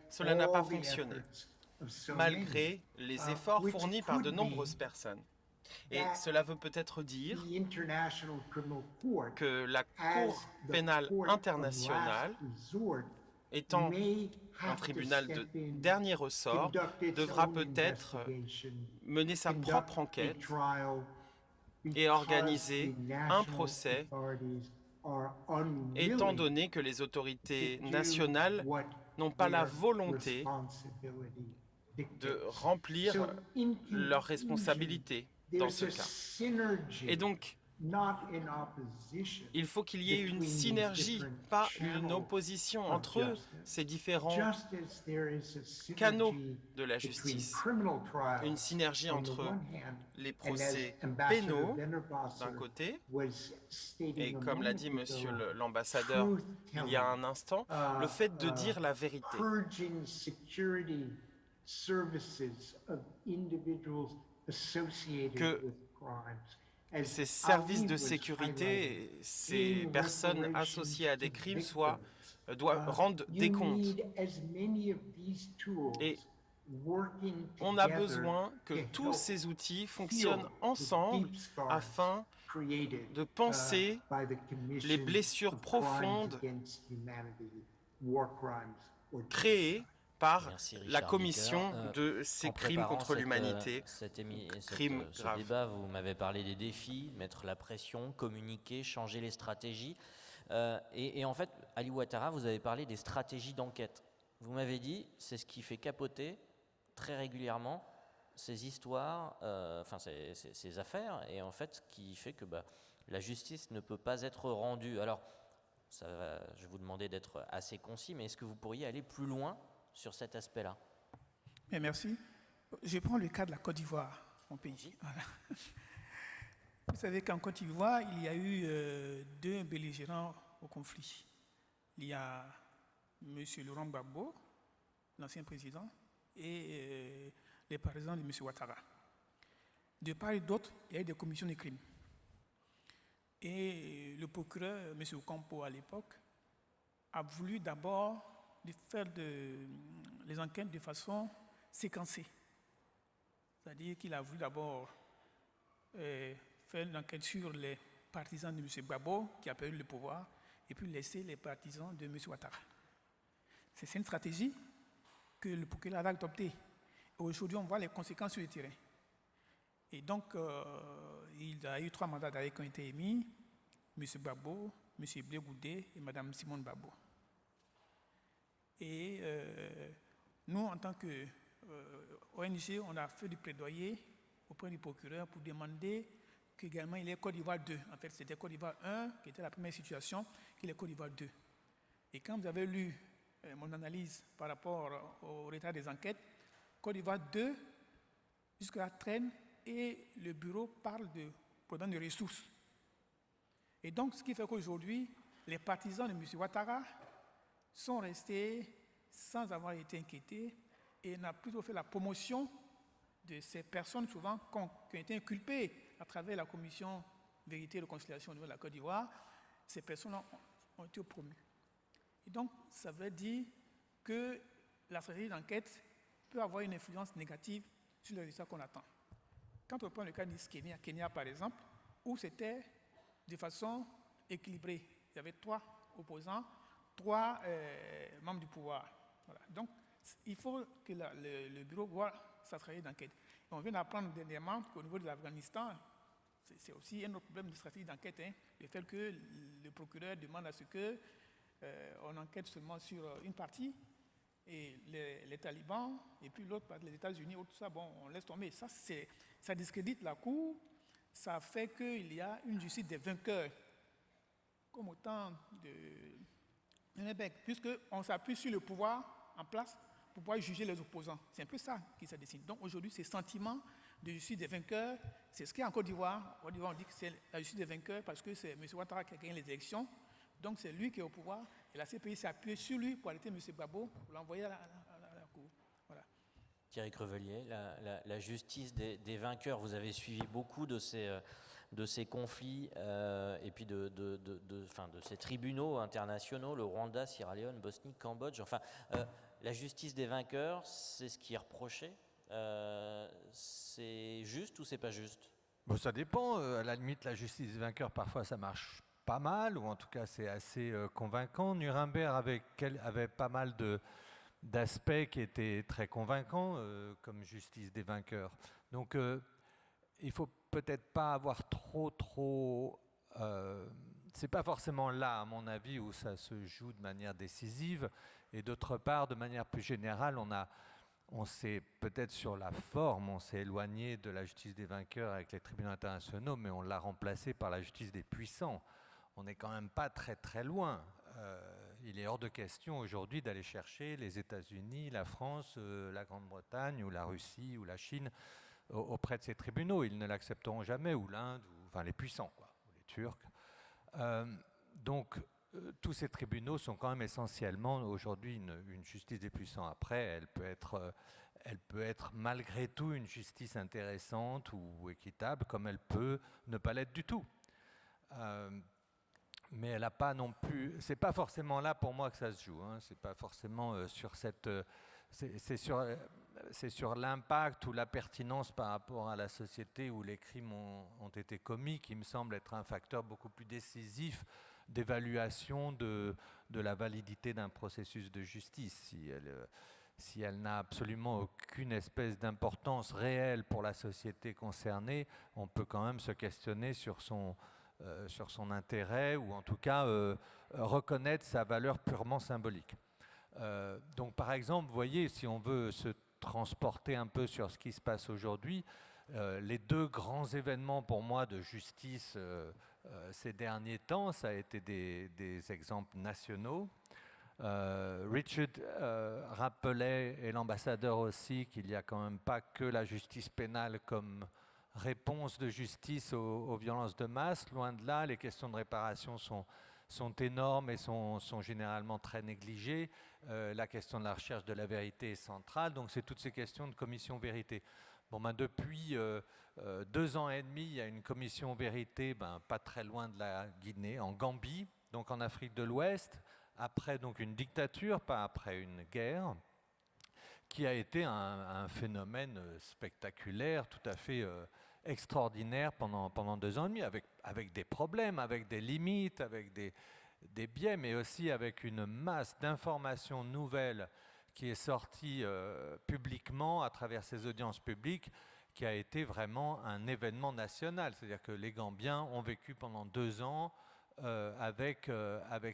cela n'a pas fonctionné, malgré les efforts fournis par de nombreuses personnes. Et cela veut peut-être dire que la Cour pénale internationale, étant un tribunal de dernier ressort, devra peut-être mener sa propre enquête et organiser un procès, étant donné que les autorités nationales n'ont pas la volonté de remplir leurs responsabilités dans ce cas. Et donc, il faut qu'il y ait une synergie, pas une opposition entre ces différents canaux de la justice. Une synergie entre les procès pénaux d'un côté, et comme l'a dit monsieur l'ambassadeur il y a un instant, le fait de dire la vérité. Que ces services de sécurité, ces personnes associées à des crimes doivent rendre des comptes. Et on a besoin que tous ces outils fonctionnent ensemble afin de penser les blessures profondes créées par la commission de ces crimes contre l'humanité, crimes graves. Ce débat, vous m'avez parlé des défis, mettre la pression, communiquer, changer les stratégies. Et en fait, Ali Ouattara, vous avez parlé des stratégies d'enquête. Vous m'avez dit, c'est ce qui fait capoter très régulièrement ces histoires, ces affaires, et en fait, qui fait que la justice ne peut pas être rendue. Alors, je vais vous demander d'être assez concis, mais est-ce que vous pourriez aller plus loin sur cet aspect-là? Merci. Je prends le cas de la Côte d'Ivoire, mon pays. Voilà. Vous savez qu'en Côte d'Ivoire, il y a eu 2 belligérants au conflit. Il y a M. Laurent Gbagbo, l'ancien président, et les partisans de M. Ouattara. De part et d'autre, il y a eu des commissions de crimes. Et le procureur, M. Ocampo à l'époque, a voulu d'abord de faire les enquêtes de façon séquencée. C'est-à-dire qu'il a voulu d'abord faire une enquête sur les partisans de M. Gbagbo, qui a perdu le pouvoir, et puis laisser les partisans de M. Ouattara. C'est une stratégie que le procureur a adoptée. Aujourd'hui, on voit les conséquences sur le terrain. Et donc, il y a eu 3 mandats d'arrêt qui ont été émis, M. Gbagbo, M. Blé Goudé et Mme Simone Gbagbo. Et nous, en tant que ONG, on a fait du plaidoyer auprès du procureur pour demander qu'également il y ait Côte d'Ivoire 2. En fait, c'était Côte d'Ivoire 1 qui était la première situation, qu'il y ait Côte d'Ivoire 2. Et quand vous avez lu mon analyse par rapport au retard des enquêtes, Côte d'Ivoire 2, jusqu'à la traîne, et le bureau parle de problème de ressources. Et donc, ce qui fait qu'aujourd'hui, les partisans de M. Ouattara sont restés sans avoir été inquiétés et on a plutôt fait la promotion de ces personnes souvent qui ont été inculpées à travers la commission Vérité et Réconciliation au niveau de la Côte d'Ivoire. Ces personnes ont été promues. Et donc, ça veut dire que la stratégie d'enquête peut avoir une influence négative sur le résultat qu'on attend. Quand on prend le cas de Kenya par exemple, où c'était de façon équilibrée. Il y avait 3 opposants, 3 membres du pouvoir. Voilà. Donc, il faut que le bureau voit sa stratégie d'enquête. Et on vient d'apprendre dernièrement qu'au niveau de l'Afghanistan, c'est aussi un autre problème de stratégie d'enquête, hein, le fait que le procureur demande à ce qu'on enquête seulement sur une partie, et les talibans, et puis l'autre, les États-Unis, tout ça, bon, on laisse tomber. Ça discrédite la Cour, ça fait qu'il y a une justice des vainqueurs, comme au temps de Nuremberg, puisqu'on s'appuie sur le pouvoir en place pour pouvoir juger les opposants. C'est un peu ça qui se dessine. Donc aujourd'hui, ces sentiments de justice des vainqueurs, c'est ce qu'il y a en Côte d'Ivoire. En Côte d'Ivoire, on dit que c'est la justice des vainqueurs parce que c'est M. Ouattara qui a gagné les élections. Donc c'est lui qui est au pouvoir et la CPI s'est appuyée sur lui pour arrêter M. Gbagbo, pour l'envoyer à la Cour. Voilà. Thierry Crevellier, la justice des vainqueurs, vous avez suivi beaucoup de ces conflits et puis de ces tribunaux internationaux, le Rwanda, Sierra Leone, Bosnie, Cambodge. Enfin, la justice des vainqueurs, c'est ce qui est reproché. C'est juste ou c'est pas juste? Bon, ça dépend. À la limite, la justice des vainqueurs, parfois, ça marche pas mal, ou en tout cas, c'est assez convaincant. Nuremberg avait pas mal d'aspects qui étaient très convaincants comme justice des vainqueurs. Donc, il faut peut-être pas avoir trop... c'est pas forcément là, à mon avis, où ça se joue de manière décisive. Et d'autre part, de manière plus générale, on s'est peut-être sur la forme, on s'est éloigné de la justice des vainqueurs avec les tribunaux internationaux, mais on l'a remplacé par la justice des puissants. On n'est quand même pas très loin. Il est hors de question aujourd'hui d'aller chercher les États-Unis, la France, la Grande-Bretagne ou la Russie ou la Chine auprès de ces tribunaux. Ils ne l'accepteront jamais, ou l'Inde, enfin les puissants, quoi, ou les Turcs. Donc, tous ces tribunaux sont quand même essentiellement aujourd'hui une justice des puissants. Après, elle peut être malgré tout une justice intéressante ou équitable, comme elle peut ne pas l'être du tout. Mais elle n'a pas non plus. C'est pas forcément là pour moi que ça se joue. Hein. C'est pas forcément sur cette. C'est sur l'impact ou la pertinence par rapport à la société où les crimes ont été commis qui me semble être un facteur beaucoup plus décisif d'évaluation de la validité d'un processus de justice. Si elle n'a absolument aucune espèce d'importance réelle pour la société concernée, on peut quand même se questionner sur son intérêt ou en tout cas reconnaître sa valeur purement symbolique. Donc par exemple, vous voyez, si on veut se transporter un peu sur ce qui se passe aujourd'hui, les 2 grands événements pour moi de justice ces derniers temps, ça a été des exemples nationaux. Richard rappelait, et l'ambassadeur aussi, qu'il n'y a quand même pas que la justice pénale comme réponse de justice aux violences de masse. Loin de là, les questions de réparation sont énormes et sont généralement très négligées. La question de la recherche de la vérité est centrale. Donc c'est toutes ces questions de commission vérité. Bon, depuis 2 ans et demi, il y a une commission vérité pas très loin de la Guinée, en Gambie, donc en Afrique de l'Ouest, après donc une dictature, pas après une guerre, qui a été un phénomène spectaculaire, tout à fait extraordinaire pendant 2 ans et demi, avec des problèmes, avec des limites, avec des biais, mais aussi avec une masse d'informations nouvelles qui est sortie publiquement à travers ces audiences publiques, qui a été vraiment un événement national. C'est-à-dire que les Gambiens ont vécu pendant 2 ans avec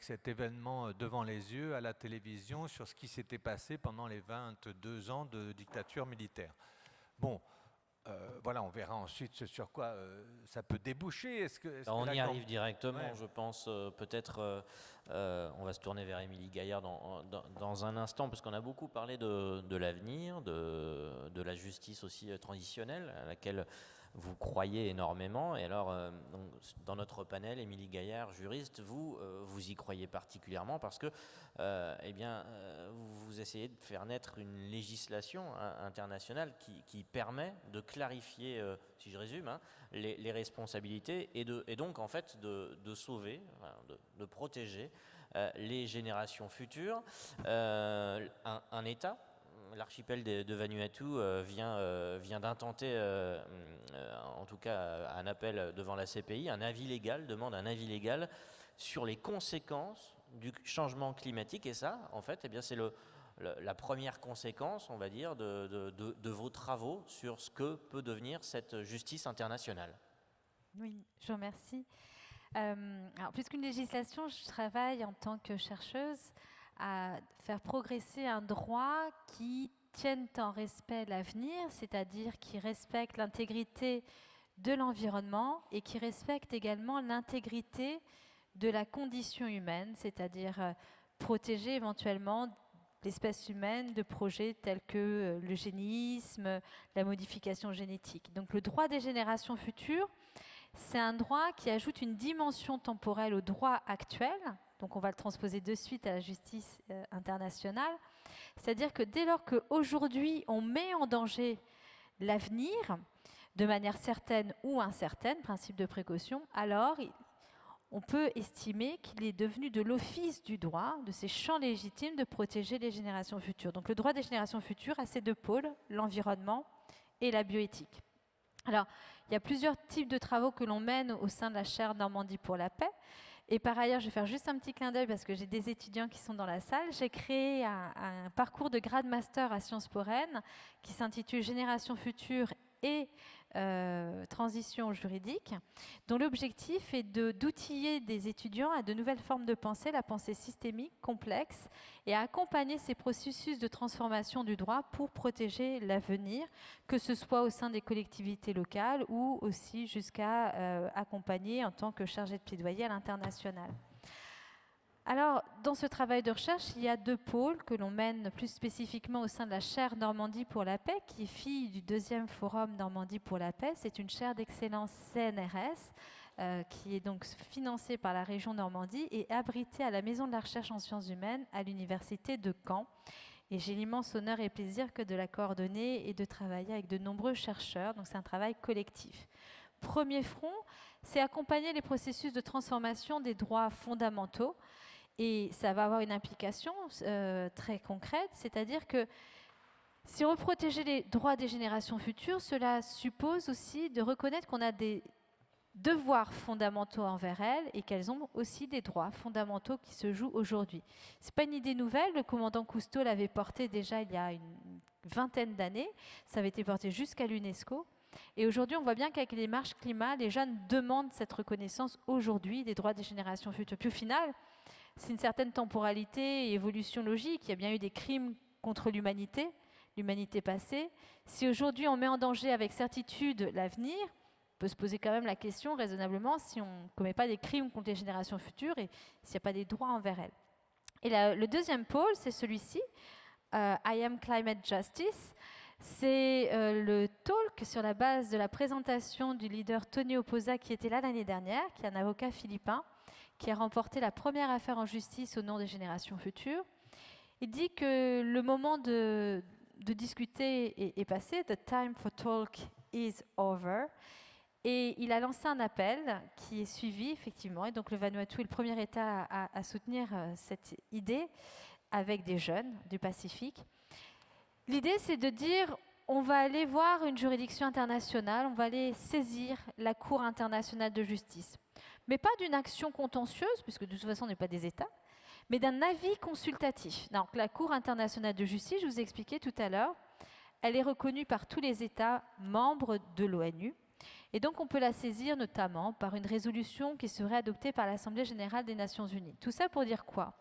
cet événement devant les yeux à la télévision sur ce qui s'était passé pendant les 22 ans de dictature militaire. Bon, voilà, on verra ensuite ce sur quoi ça peut déboucher. On y arrive directement, ouais. Je pense. Peut-être, on va se tourner vers Émilie Gaillard dans un instant, parce qu'on a beaucoup parlé de l'avenir, de la justice aussi transitionnelle, à laquelle vous croyez énormément. Et alors, donc, dans notre panel, Émilie Gaillard, juriste, vous y croyez particulièrement parce que vous essayez de faire naître une législation internationale qui permet de clarifier, si je résume, les responsabilités et donc en fait de sauver, de protéger les générations futures. Un État, l'archipel de Vanuatu vient d'intenter, en tout cas un appel devant la CPI, demande un avis légal sur les conséquences du changement climatique. Et ça, en fait, c'est la première conséquence, on va dire, de vos travaux sur ce que peut devenir cette justice internationale. Oui, je vous remercie. Alors, plus qu'une législation, je travaille en tant que chercheuse à faire progresser un droit qui tienne en respect l'avenir, c'est-à-dire qui respecte l'intégrité de l'environnement et qui respecte également l'intégrité de la condition humaine, c'est-à-dire protéger éventuellement l'espèce humaine de projets tels que l'eugénisme, la modification génétique. Donc le droit des générations futures, c'est un droit qui ajoute une dimension temporelle au droit actuel. Donc on va le transposer de suite à la justice internationale. C'est-à-dire que dès lors qu'aujourd'hui on met en danger l'avenir, de manière certaine ou incertaine, principe de précaution, alors on peut estimer qu'il est devenu de l'office du droit, de ses champs légitimes, de protéger les générations futures. Donc le droit des générations futures a ces deux pôles, l'environnement et la bioéthique. Alors, il y a plusieurs types de travaux que l'on mène au sein de la chaire Normandie pour la paix. Et par ailleurs, je vais faire juste un petit clin d'œil parce que j'ai des étudiants qui sont dans la salle. J'ai créé un parcours de grade master à Sciences Po Rennes qui s'intitule Génération future et transition juridique, dont l'objectif est d'outiller des étudiants à de nouvelles formes de pensée, la pensée systémique, complexe, et à accompagner ces processus de transformation du droit pour protéger l'avenir, que ce soit au sein des collectivités locales ou aussi jusqu'à accompagner en tant que chargé de plaidoyer à l'international. Alors, dans ce travail de recherche, il y a deux pôles que l'on mène plus spécifiquement au sein de la chaire Normandie pour la paix, qui est fille du 2e forum Normandie pour la paix. C'est une chaire d'excellence CNRS qui est donc financée par la région Normandie et abritée à la Maison de la recherche en sciences humaines à l'université de Caen. Et j'ai l'immense honneur et plaisir que de la coordonner et de travailler avec de nombreux chercheurs. Donc c'est un travail collectif. Premier front, c'est accompagner les processus de transformation des droits fondamentaux. Et ça va avoir une implication très concrète, c'est-à-dire que si on veut protéger les droits des générations futures, cela suppose aussi de reconnaître qu'on a des devoirs fondamentaux envers elles et qu'elles ont aussi des droits fondamentaux qui se jouent aujourd'hui. Ce n'est pas une idée nouvelle, le commandant Cousteau l'avait porté déjà il y a une vingtaine d'années, ça avait été porté jusqu'à l'UNESCO. Et aujourd'hui, on voit bien qu'avec les marches climat, les jeunes demandent cette reconnaissance aujourd'hui des droits des générations futures. Puis au final, c'est une certaine temporalité et évolution logique. Il y a bien eu des crimes contre l'humanité passée. Si aujourd'hui on met en danger avec certitude l'avenir, on peut se poser quand même la question raisonnablement si on ne commet pas des crimes contre les générations futures et s'il n'y a pas des droits envers elles. Et le deuxième pôle, c'est celui-ci, I Am Climate Justice. C'est le talk sur la base de la présentation du leader Tony Oposa qui était là l'année dernière, qui est un avocat philippin, qui a remporté la première affaire en justice au nom des générations futures. Il dit que le moment de discuter est passé, the time for talk is over. Et il a lancé un appel qui est suivi, effectivement. Et donc le Vanuatu est le premier État à soutenir cette idée avec des jeunes du Pacifique. L'idée, c'est de dire, on va aller voir une juridiction internationale, on va aller saisir la Cour internationale de justice. Mais pas d'une action contentieuse, puisque de toute façon on n'est pas des États, mais d'un avis consultatif. Donc, la Cour internationale de justice, je vous ai expliqué tout à l'heure, elle est reconnue par tous les États membres de l'ONU, et donc on peut la saisir notamment par une résolution qui serait adoptée par l'Assemblée générale des Nations unies. Tout ça pour dire quoi?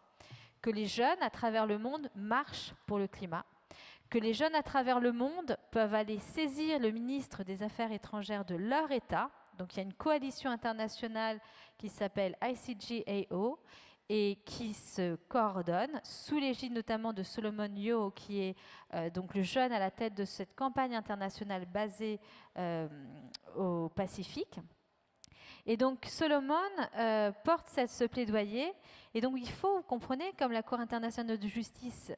Que les jeunes à travers le monde marchent pour le climat, que les jeunes à travers le monde peuvent aller saisir le ministre des Affaires étrangères de leur État. Donc il y a une coalition internationale qui s'appelle ICGAO et qui se coordonnent sous l'égide notamment de Solomon Yeo, qui est donc le jeune à la tête de cette campagne internationale basée au Pacifique. Et donc Solomon porte ce plaidoyer, et donc il faut, vous comprenez, comme la Cour internationale de justice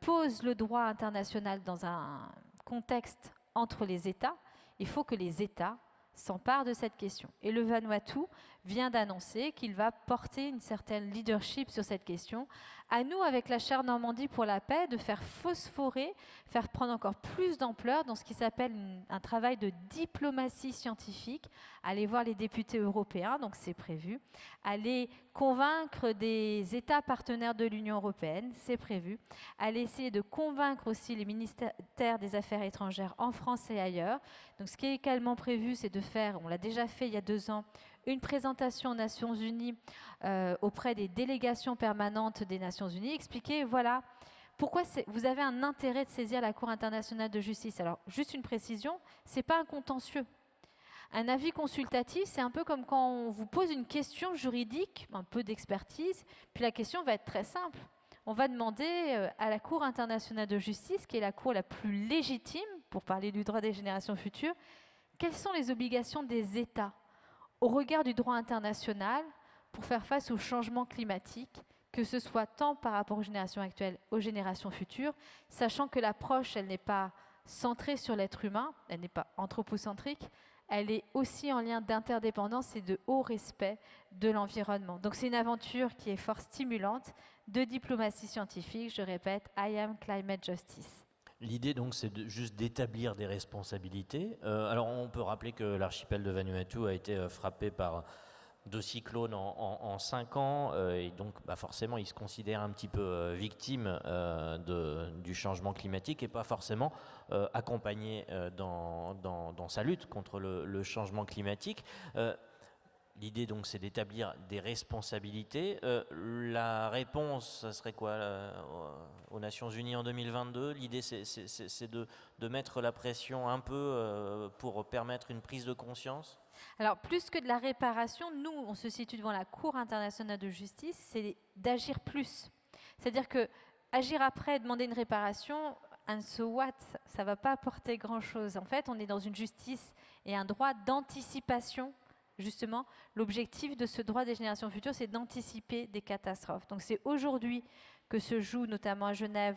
pose le droit international dans un contexte entre les États, il faut que les États s'emparent de cette question. Et le Vanuatu vient d'annoncer qu'il va porter une certaine leadership sur cette question. À nous, avec la chaire Normandie pour la paix, de faire phosphorer, faire prendre encore plus d'ampleur dans ce qui s'appelle un travail de diplomatie scientifique, aller voir les députés européens, donc c'est prévu, aller convaincre des États partenaires de l'Union européenne, c'est prévu, aller essayer de convaincre aussi les ministères des Affaires étrangères en France et ailleurs. Donc ce qui est également prévu, c'est de faire, on l'a déjà fait il y a 2 ans, une présentation aux Nations Unies auprès des délégations permanentes des Nations Unies, expliquer, voilà, pourquoi vous avez un intérêt de saisir la Cour internationale de justice. Alors, juste une précision, ce n'est pas un contentieux. Un avis consultatif, c'est un peu comme quand on vous pose une question juridique, un peu d'expertise, puis la question va être très simple. On va demander à la Cour internationale de justice, qui est la cour la plus légitime, pour parler du droit des générations futures, quelles sont les obligations des États au regard du droit international pour faire face au changement climatique, que ce soit tant par rapport aux générations actuelles, aux générations futures, sachant que l'approche, elle n'est pas centrée sur l'être humain, elle n'est pas anthropocentrique, elle est aussi en lien d'interdépendance et de haut respect de l'environnement. Donc c'est une aventure qui est fort stimulante de diplomatie scientifique, je répète, I am climate justice. L'idée, donc, c'est juste d'établir des responsabilités. Alors, on peut rappeler que l'archipel de Vanuatu a été frappé par 2 cyclones en 5 ans, et donc, forcément, il se considère un petit peu victime du changement climatique et pas forcément accompagné dans sa lutte contre le changement climatique. L'idée, donc, c'est d'établir des responsabilités. La réponse, ça serait quoi aux Nations Unies en 2022 ? L'idée, c'est de mettre la pression un peu pour permettre une prise de conscience ? Alors, plus que de la réparation, nous, on se situe devant la Cour internationale de justice, c'est d'agir plus. C'est-à-dire que agir après, demander une réparation, and so what, ça ne va pas apporter grand-chose. En fait, on est dans une justice et un droit d'anticipation. Justement, l'objectif de ce droit des générations futures, c'est d'anticiper des catastrophes. Donc c'est aujourd'hui que se joue, notamment à Genève,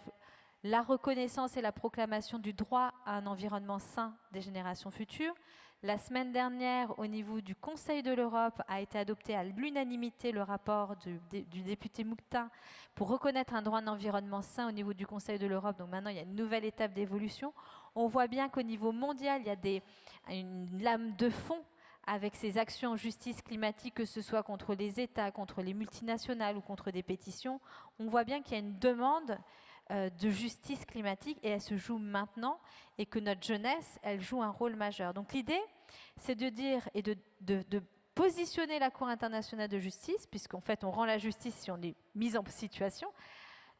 la reconnaissance et la proclamation du droit à un environnement sain des générations futures. La semaine dernière, au niveau du Conseil de l'Europe, a été adopté à l'unanimité le rapport du député Mouktin pour reconnaître un droit à un environnement sain au niveau du Conseil de l'Europe. Donc maintenant, il y a une nouvelle étape d'évolution. On voit bien qu'au niveau mondial, il y a une lame de fond avec ces actions en justice climatique, que ce soit contre les États, contre les multinationales ou contre des pétitions, on voit bien qu'il y a une demande de justice climatique et elle se joue maintenant et que notre jeunesse, elle joue un rôle majeur. Donc l'idée, c'est de dire et de positionner la Cour internationale de justice, puisqu'en fait on rend la justice si on est mis en situation,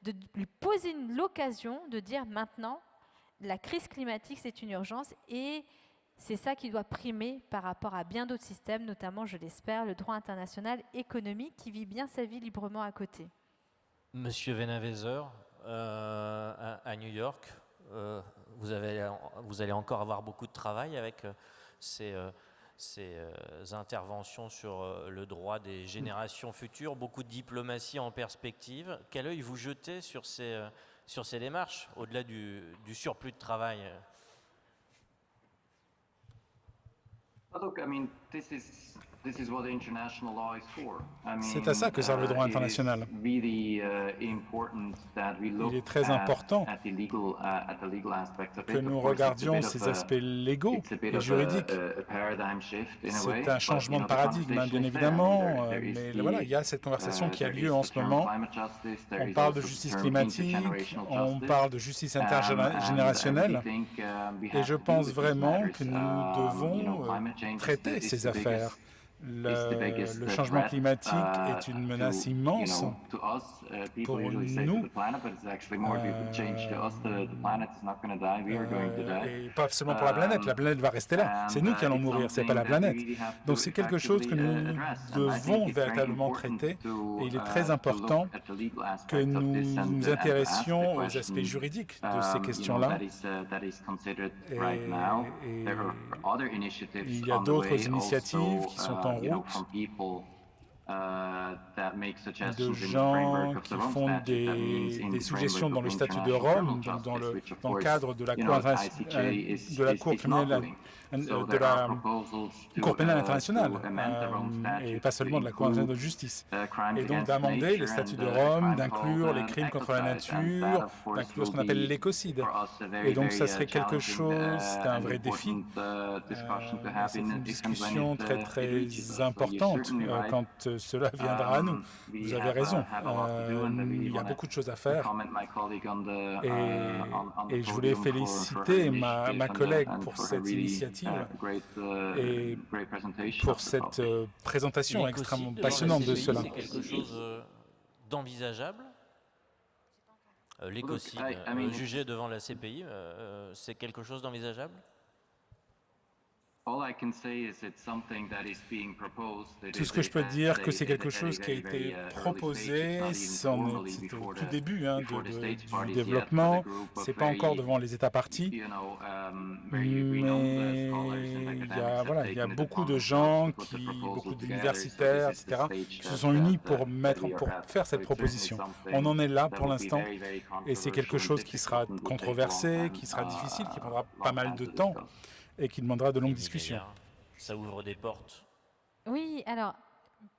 de lui poser l'occasion de dire maintenant, la crise climatique c'est une urgence et c'est ça qui doit primer par rapport à bien d'autres systèmes, notamment, je l'espère, le droit international économique qui vit bien sa vie librement à côté. Monsieur Venaweser, à New York, vous allez encore avoir beaucoup de travail avec ces interventions sur le droit des générations futures, beaucoup de diplomatie en perspective. Quel œil vous jetez sur ces démarches, au-delà du surplus de travail ? C'est à ça que sert le droit international. Il est très important que nous regardions ces aspects légaux et juridiques. C'est un changement de paradigme, bien évidemment, mais voilà, il y a cette conversation qui a lieu en ce moment. On parle de justice climatique, on parle de justice intergénérationnelle, et je pense vraiment que nous devons traiter ces affaires. Le changement climatique est une menace immense pour nous. Et pas seulement pour la planète va rester là. C'est nous qui allons mourir, c'est pas la planète. Donc c'est quelque chose que nous devons véritablement traiter et il est très important que nous nous intéressions aux aspects juridiques de ces questions-là. Il y a d'autres initiatives qui sont en route, de gens qui font des suggestions dans le statut de Rome, dans le cadre de la Cour criminelle, de la Cour pénale internationale, et pas seulement de la Cour internationale de justice. Et donc d'amender le statut de Rome, d'inclure les crimes contre la nature, d'inclure ce qu'on appelle l'écocide. Et donc ça serait quelque chose, c'est un vrai défi. C'est une discussion très très importante quand cela viendra à nous. Vous avez raison, il y a beaucoup de choses à faire. Et je voulais féliciter ma collègue pour cette initiative et pour cette présentation extrêmement passionnante de cela. C'est quelque chose d'envisageable. L'écocide jugé devant la CPI, c'est quelque chose d'envisageable? Tout ce que je peux dire, que c'est quelque chose qui a été proposé, c'était au tout début du développement, c'est pas encore devant les États parties, mais il y a beaucoup de gens, beaucoup d'universitaires, etc., qui se sont unis pour faire cette proposition. On en est là pour l'instant, et c'est quelque chose qui sera controversé, qui sera difficile, qui prendra pas mal de temps, et qui demandera de longues discussions. Ça ouvre des portes. Oui, alors,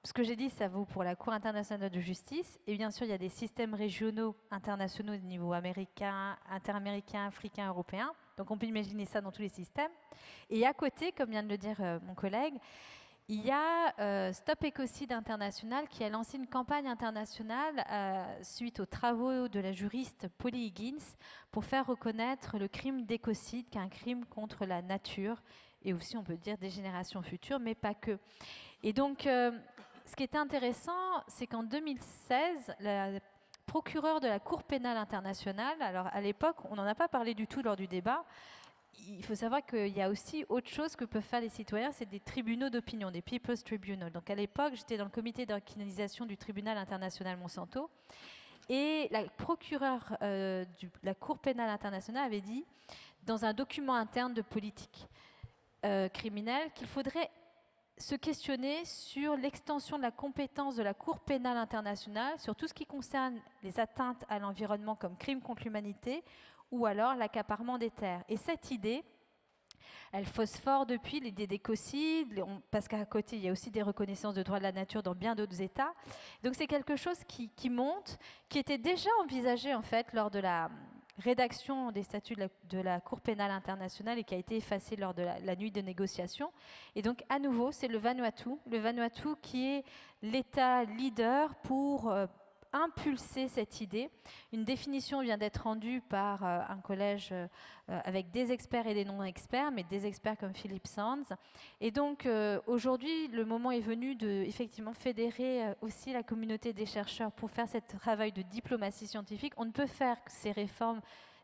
ce que j'ai dit, ça vaut pour la Cour internationale de justice. Et bien sûr, il y a des systèmes régionaux, internationaux de niveau américain, interaméricain, africain, européen. Donc on peut imaginer ça dans tous les systèmes. Et à côté, comme vient de le dire mon collègue, il y a Stop Écocide International qui a lancé une campagne internationale suite aux travaux de la juriste Polly Higgins pour faire reconnaître le crime d'écocide qui est un crime contre la nature et aussi on peut dire des générations futures, mais pas que. Et donc, ce qui était intéressant, c'est qu'en 2016, la procureure de la Cour pénale internationale, alors à l'époque, on n'en a pas parlé du tout lors du débat, il faut savoir qu'il y a aussi autre chose que peuvent faire les citoyens, c'est des tribunaux d'opinion, des People's Tribunals. Donc à l'époque, j'étais dans le comité d'organisation du tribunal international Monsanto, et la procureure de la Cour pénale internationale avait dit, dans un document interne de politique criminelle, qu'il faudrait se questionner sur l'extension de la compétence de la Cour pénale internationale sur tout ce qui concerne les atteintes à l'environnement comme crimes contre l'humanité ou alors l'accaparement des terres. Et cette idée, elle phosphore depuis l'idée d'écocide, parce qu'à côté, il y a aussi des reconnaissances de droits de la nature dans bien d'autres États. Donc c'est quelque chose qui monte, qui était déjà envisagé en fait lors de la rédaction des statuts de la Cour pénale internationale et qui a été effacé lors de la nuit de négociation. Et donc, à nouveau, c'est le Vanuatu qui est l'État leader pour impulser cette idée. Une définition vient d'être rendue par un collège avec des experts et des non-experts, mais des experts comme Philip Sands. Et donc, aujourd'hui, le moment est venu de effectivement fédérer aussi la communauté des chercheurs pour faire ce travail de diplomatie scientifique. On ne peut faire ces réformes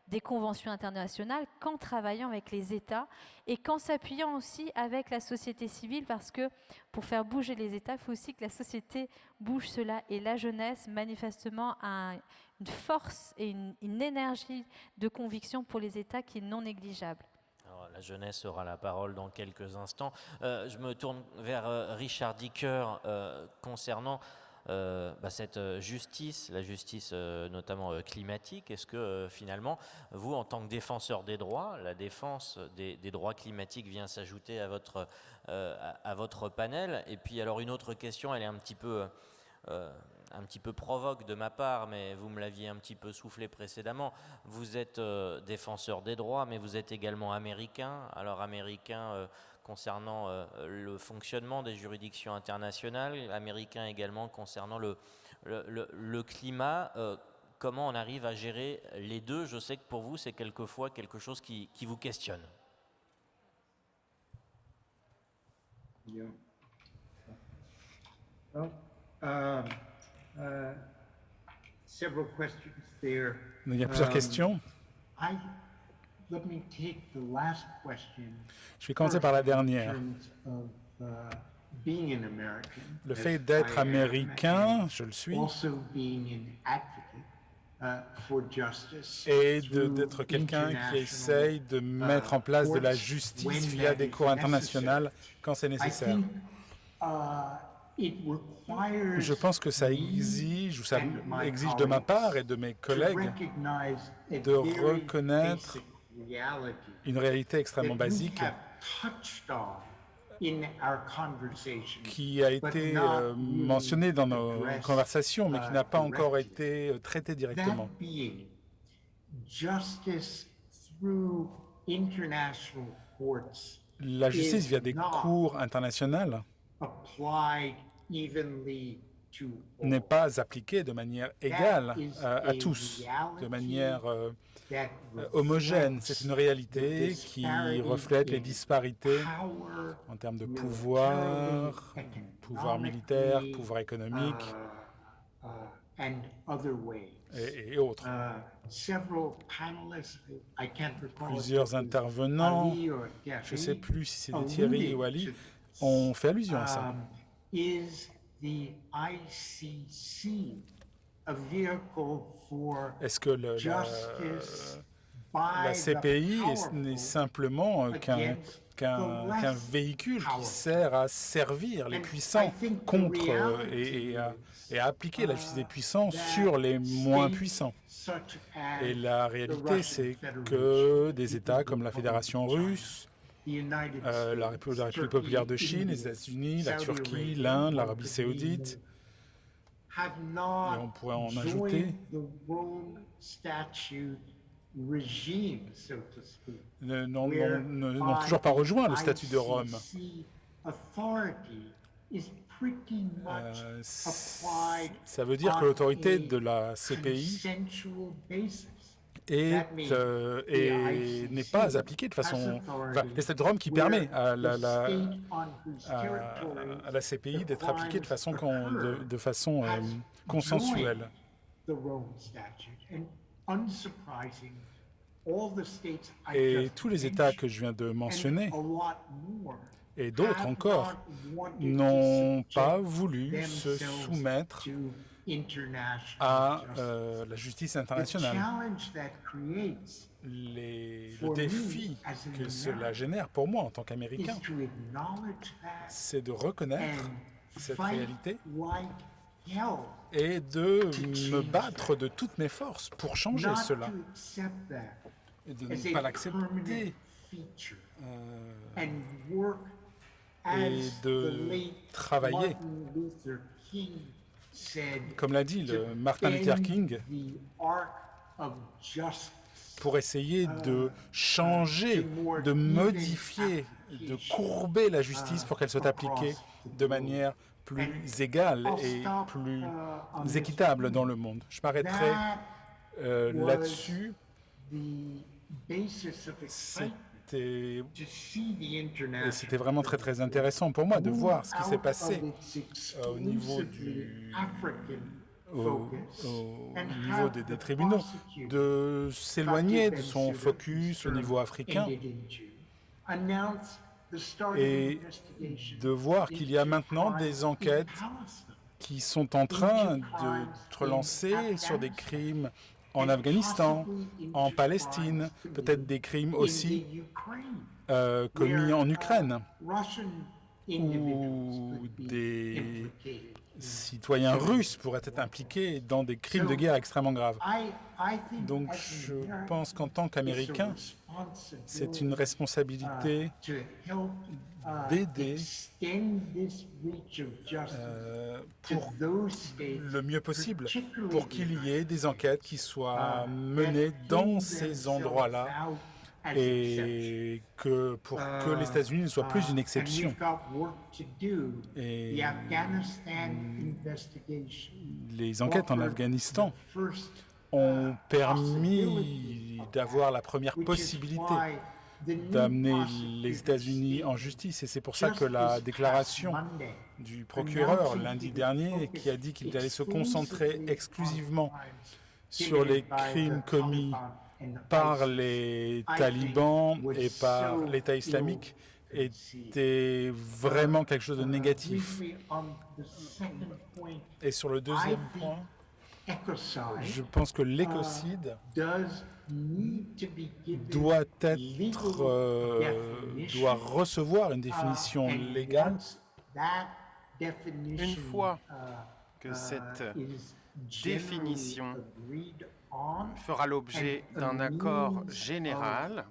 des conventions internationales qu'en travaillant avec les États et qu'en s'appuyant aussi avec la société civile, parce que pour faire bouger les États, il faut aussi que la société bouge cela. Et la jeunesse, manifestement, a une force et une énergie de conviction pour les États qui est non négligeable. Alors, la jeunesse aura la parole dans quelques instants. Je me tourne vers Richard Dicker concernant cette justice, la justice notamment climatique. Est-ce que finalement, vous, en tant que défenseur des droits, la défense des droits climatiques vient s'ajouter à votre panel? Et puis alors une autre question, elle est un petit peu provoque de ma part, mais vous me l'aviez un petit peu soufflé précédemment. Vous êtes défenseur des droits, mais vous êtes également américain. Alors américain concernant le fonctionnement des juridictions internationales, américain également concernant le climat. Comment on arrive à gérer les deux? Je sais que pour vous, c'est quelquefois quelque chose qui vous questionne. Several questions there. Il y a plusieurs questions. Let me take the last question. Je vais commencer par la dernière. Being an American, le fait d'être américain, je le suis, also being an advocate for justice, et d'être quelqu'un qui essaye de mettre en place de la justice via des cours internationales quand c'est nécessaire. Je pense que ça exige, ou ça exige de ma part et de mes collègues, de reconnaître une réalité extrêmement basique qui a été mentionnée dans nos conversations, mais qui n'a pas encore été traitée directement. La justice via des cours internationales n'est pas appliquée de manière égale à tous, de manière homogène. C'est une réalité qui reflète les disparités en termes de pouvoir militaire, pouvoir économique et autres. Plusieurs intervenants, je ne sais plus si c'est Thierry ou Ali, ont fait allusion à ça. Est-ce que la CPI n'est simplement qu'un véhicule qui sert à servir les puissants contre et à appliquer la justice des puissants sur les moins puissants? Et la réalité, c'est que des États comme la Fédération russe, la République populaire de Chine, les États-Unis, la Turquie, l'Inde, l'Arabie saoudite, et on pourrait en ajouter, n'ont toujours pas rejoint le statut de Rome. Ça veut dire que l'autorité de la CPI n'est pas appliquée de façon... Enfin, le statut de Rome qui permet à la CPI d'être appliquée de façon consensuelle. Et tous les États que je viens de mentionner, et d'autres encore, n'ont pas voulu se soumettre à la justice internationale. Le défi que cela génère pour moi en tant qu'Américain, c'est de reconnaître cette réalité et de me battre de toutes mes forces pour changer cela. Et de ne pas l'accepter. Et de travailler, comme l'a dit Martin Luther King, pour essayer de changer, de modifier, de courber la justice pour qu'elle soit appliquée de manière plus égale et plus équitable dans le monde. Je m'arrêterai là-dessus. C'était vraiment très très intéressant pour moi de voir ce qui s'est passé au niveau des tribunaux, de s'éloigner de son focus au niveau africain et de voir qu'il y a maintenant des enquêtes qui sont en train d'être lancées sur des crimes en Afghanistan, en Palestine, peut-être des crimes aussi commis en Ukraine, où des citoyens russes pourraient être impliqués dans des crimes de guerre extrêmement graves. Donc je pense qu'en tant qu'Américain, c'est une responsabilité d'aider pour le mieux possible, pour qu'il y ait des enquêtes qui soient menées dans ces endroits-là et pour que les États-Unis ne soient plus une exception. Et les enquêtes en Afghanistan ont permis d'avoir la première possibilité d'amener les États-Unis en justice. Et c'est pour ça que la déclaration du procureur lundi dernier, qui a dit qu'il allait se concentrer exclusivement sur les crimes commis par les talibans et par l'État islamique, était vraiment quelque chose de négatif. Et sur le deuxième point, je pense que l'écocide doit recevoir une définition légale. Une fois que cette définition fera l'objet d'un accord général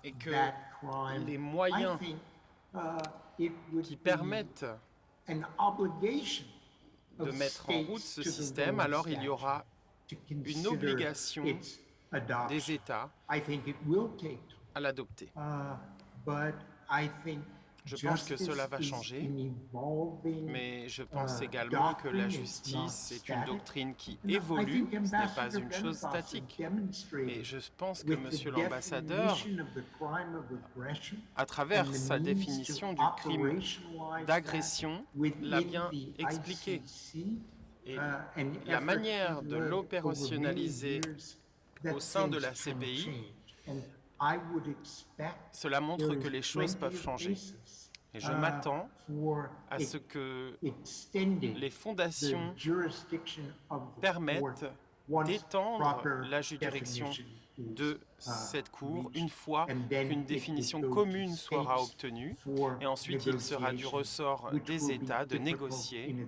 et que les moyens qui permettent de mettre en route ce système, alors il y aura une obligation des États à l'adopter. Je pense que cela va changer, mais je pense également que la justice est une doctrine qui évolue, ce n'est pas une chose statique. Et je pense que Monsieur l'ambassadeur, à travers sa définition du crime d'agression, l'a bien expliqué. Et la manière de l'opérationnaliser au sein de la CPI, cela montre que les choses peuvent changer. Et je m'attends à ce que les fondations permettent d'étendre la juridiction de cette Cour une fois qu'une définition commune sera obtenue. Et ensuite, il sera du ressort des États de négocier,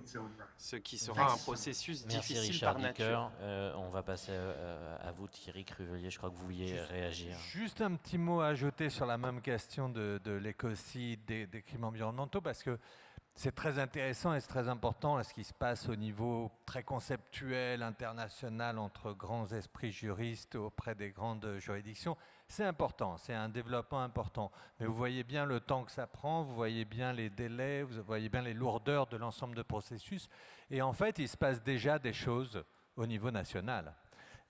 ce qui sera un processus difficile par nature. On va passer à vous, Thierry Cruvelier. Je crois que vous vouliez réagir. Juste un petit mot à ajouter sur la même question de l'écocide, des crimes environnementaux, parce que c'est très intéressant et c'est très important ce qui se passe au niveau très conceptuel, international, entre grands esprits juristes auprès des grandes juridictions. C'est important, c'est un développement important. Mais vous voyez bien le temps que ça prend, vous voyez bien les délais, vous voyez bien les lourdeurs de l'ensemble de processus. Et en fait, il se passe déjà des choses au niveau national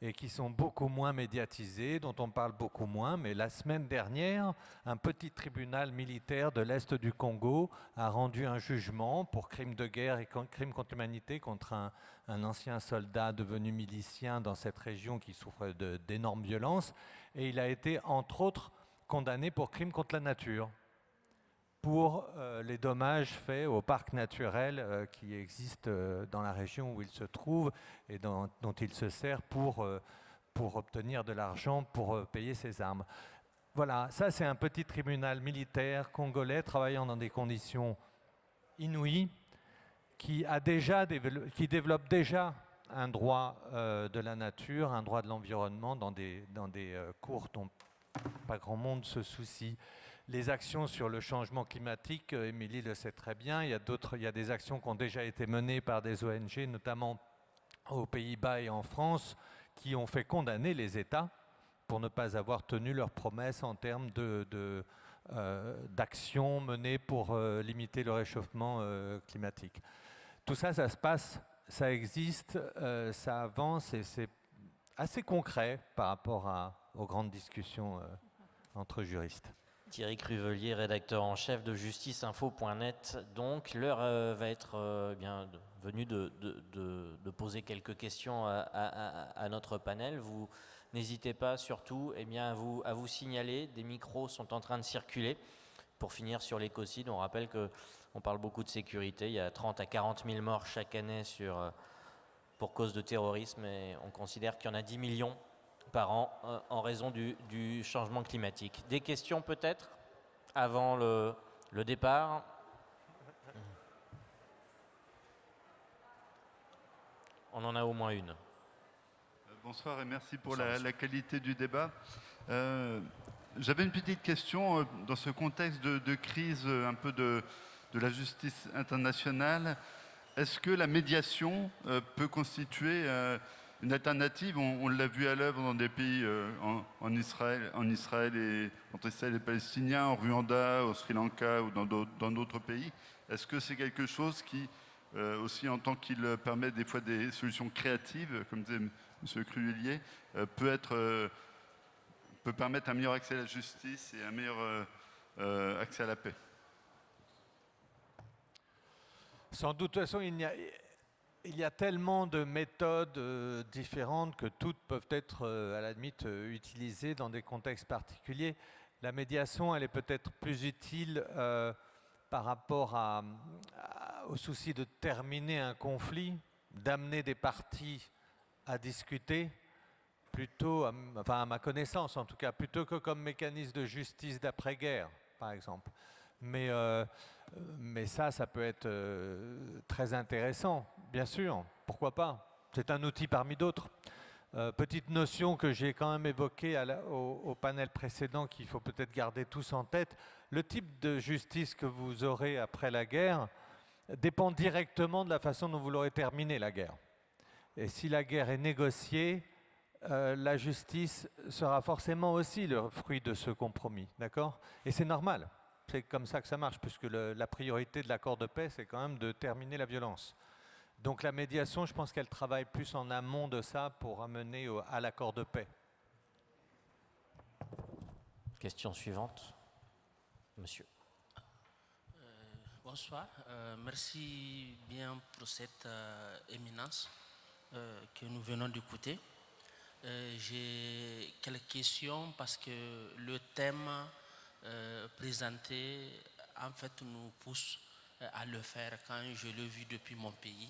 et qui sont beaucoup moins médiatisées, dont on parle beaucoup moins. Mais la semaine dernière, un petit tribunal militaire de l'Est du Congo a rendu un jugement pour crimes de guerre et crimes contre l'humanité contre un ancien soldat devenu milicien dans cette région qui souffre d'énormes violences. Et il a été, entre autres, condamné pour crimes contre la nature, pour les dommages faits au parc naturel qui existe dans la région où il se trouve et dont il se sert pour obtenir de l'argent pour payer ses armes. Voilà, ça c'est un petit tribunal militaire congolais travaillant dans des conditions inouïes qui développe déjà un droit de la nature, un droit de l'environnement dans des cours dont pas grand monde se soucie. Les actions sur le changement climatique, Émilie le sait très bien, il y a des actions qui ont déjà été menées par des ONG, notamment aux Pays-Bas et en France, qui ont fait condamner les États pour ne pas avoir tenu leurs promesses en termes d'actions menées pour limiter le réchauffement climatique. Tout ça, ça se passe, ça existe, ça avance et c'est assez concret par rapport aux grandes discussions entre juristes. Thierry Cruvelier, rédacteur en chef de justiceinfo.net. Donc, l'heure va être bien venue de poser quelques questions à notre panel. Vous n'hésitez pas surtout à vous signaler. Des micros sont en train de circuler. Pour finir sur l'écocide, on rappelle qu'on parle beaucoup de sécurité. Il y a 30 à 40 000 morts chaque année pour cause de terrorisme et on considère qu'il y en a 10 millions par an en raison du changement climatique. Des questions peut-être avant le départ? On en a au moins une. Bonsoir et merci pour la qualité du débat. J'avais une petite question dans ce contexte de crise un peu de la justice internationale. Est-ce que la médiation peut constituer une alternative? On l'a vu à l'œuvre dans des pays en Israël et entre Israël et les Palestiniens, en Rwanda, au Sri Lanka ou dans d'autres pays. Est-ce que c'est quelque chose qui, aussi en tant qu'il permet des fois des solutions créatives, comme disait M. Cruvelier, peut être peut permettre un meilleur accès à la justice et un meilleur accès à la paix. Sans doute, de toute façon, il y a tellement de méthodes différentes que toutes peuvent être, à la limite, utilisées dans des contextes particuliers. La médiation, elle est peut-être plus utile par rapport au souci de terminer un conflit, d'amener des parties à discuter, plutôt, enfin à ma connaissance en tout cas, plutôt que comme mécanisme de justice d'après-guerre, par exemple. Mais ça peut être très intéressant, bien sûr, pourquoi pas. C'est un outil parmi d'autres. Petite notion que j'ai quand même évoquée au panel précédent qu'il faut peut-être garder tous en tête, le type de justice que vous aurez après la guerre dépend directement de la façon dont vous l'aurez terminée, la guerre. Et si la guerre est négociée, la justice sera forcément aussi le fruit de ce compromis, d'accord? Et c'est normal, c'est comme ça que ça marche, puisque la priorité de l'accord de paix, c'est quand même de terminer la violence. Donc la médiation, je pense qu'elle travaille plus en amont de ça pour amener à l'accord de paix. Question suivante, monsieur. Bonsoir, merci bien pour cette éminence que nous venons d'écouter. J'ai quelques questions parce que le thème présenté en fait nous pousse à le faire quand je l'ai vu depuis mon pays.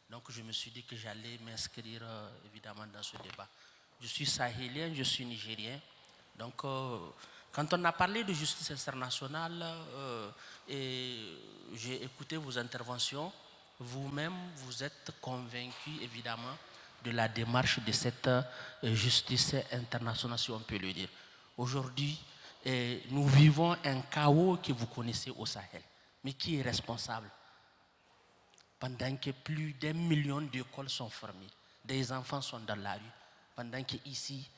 Donc je me suis dit que j'allais m'inscrire évidemment dans ce débat. Je suis sahélien, je suis nigérien. Donc quand on a parlé de justice internationale et j'ai écouté vos interventions, vous-même vous êtes convaincu évidemment de la démarche de cette justice internationale, si on peut le dire. Aujourd'hui, nous vivons un chaos que vous connaissez au Sahel. Mais qui est responsable? Pendant que plus d'1 million d'écoles sont fermées, des enfants sont dans la rue, pendant que ici,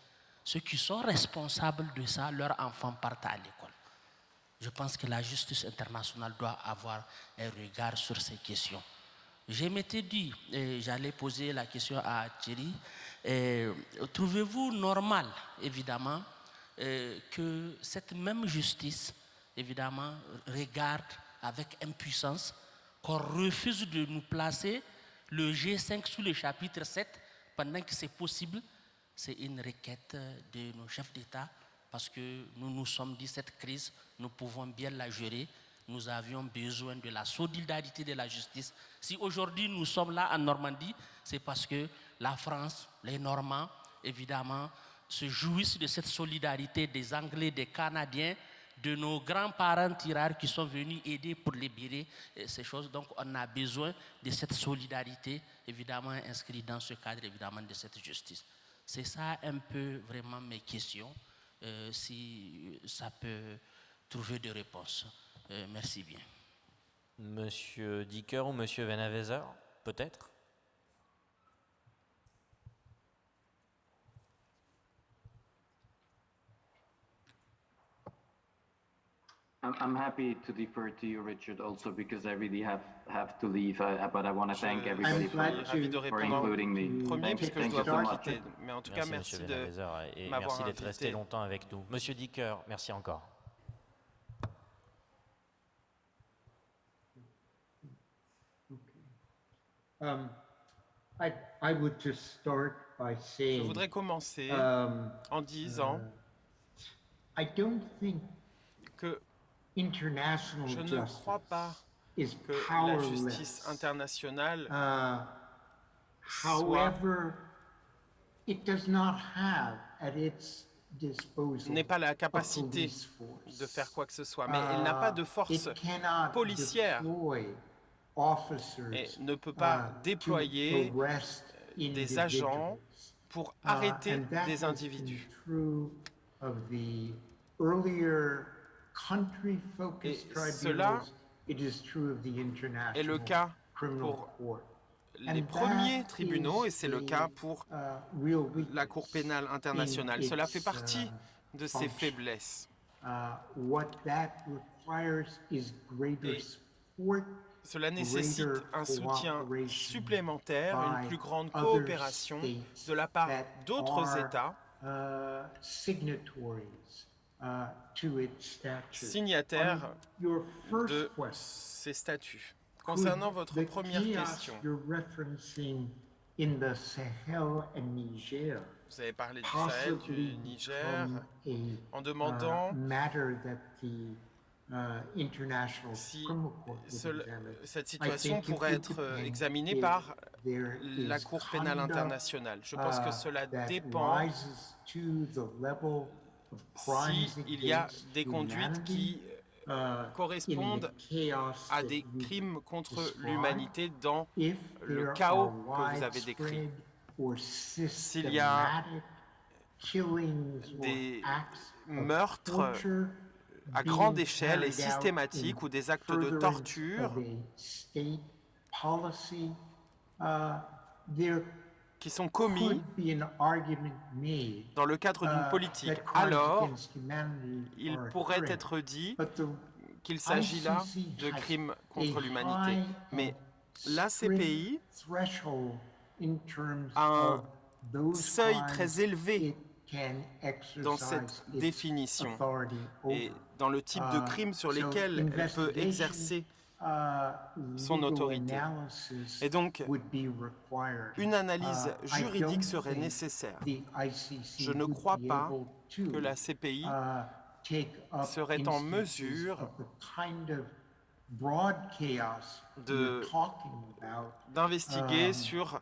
ceux qui sont responsables de ça, leurs enfants partent à l'école. Je pense que la justice internationale doit avoir un regard sur ces questions. Je m'étais dit, j'allais poser la question à Thierry, trouvez-vous normal, évidemment, que cette même justice, évidemment, regarde avec impuissance qu'on refuse de nous placer le G5 sous le chapitre 7 pendant que c'est possible? C'est une requête de nos chefs d'État parce que nous nous sommes dit cette crise, nous pouvons bien la gérer. Nous avions besoin de la solidarité de la justice. Si aujourd'hui nous sommes là en Normandie, c'est parce que la France, les Normands, évidemment, se jouissent de cette solidarité des Anglais, des Canadiens, de nos grands-parents tireurs qui sont venus aider pour libérer ces choses. Donc on a besoin de cette solidarité, évidemment inscrite dans ce cadre, évidemment, de cette justice. C'est ça un peu vraiment mes questions, si ça peut trouver des réponses. Merci bien. Monsieur Dicker ou Monsieur Venaweser, peut-être? I'm happy to defer to you, Richard, also because I really have to leave. But I want to thank everybody for including me. Premier, puisque je dois vous quitter. Mais en tout cas, merci de et m'avoir merci d'être invité. resté longtemps avec nous. Monsieur Dicker, merci encore. I would just start by saying, Je voudrais commencer en disant I don't think que international je ne justice crois pas is que la powerless. justice internationale However, it does not have at its disposal n'ait pas la a capacité police force. de faire quoi que ce soit, mais elle n'a pas de force It cannot policière deploy officers, et ne peut pas déployer to arrest des agents pour arrêter and that des has individus. been true of the earlier country-focused Et cela tribunals. It is true of the International est le cas Criminal pour Court. les premiers tribunaux et c'est le cas pour la Cour pénale internationale. Cela fait partie de ses faiblesses. What that requires is greater support. Cela nécessite un soutien supplémentaire, une plus grande coopération de la part d'autres États signataires de ces statuts. Concernant votre première question, vous avez parlé du Sahel, du Niger, en demandant si cette situation pourrait être examinée par la Cour pénale internationale. Je pense que cela dépend s'il y a des conduites qui correspondent à des crimes contre l'humanité dans le chaos que vous avez décrit. S'il y a des meurtres à grande échelle et systématiques ou des actes de torture qui sont commis dans le cadre d'une politique, alors il pourrait être dit qu'il s'agit là de crimes contre l'humanité. Mais l'ACPI a un seuil très élevé dans cette définition et dans le type de crimes sur lesquels elle peut exercer son autorité. Et donc, une analyse juridique serait nécessaire. Je ne crois pas que la CPI serait en mesure d'investiguer sur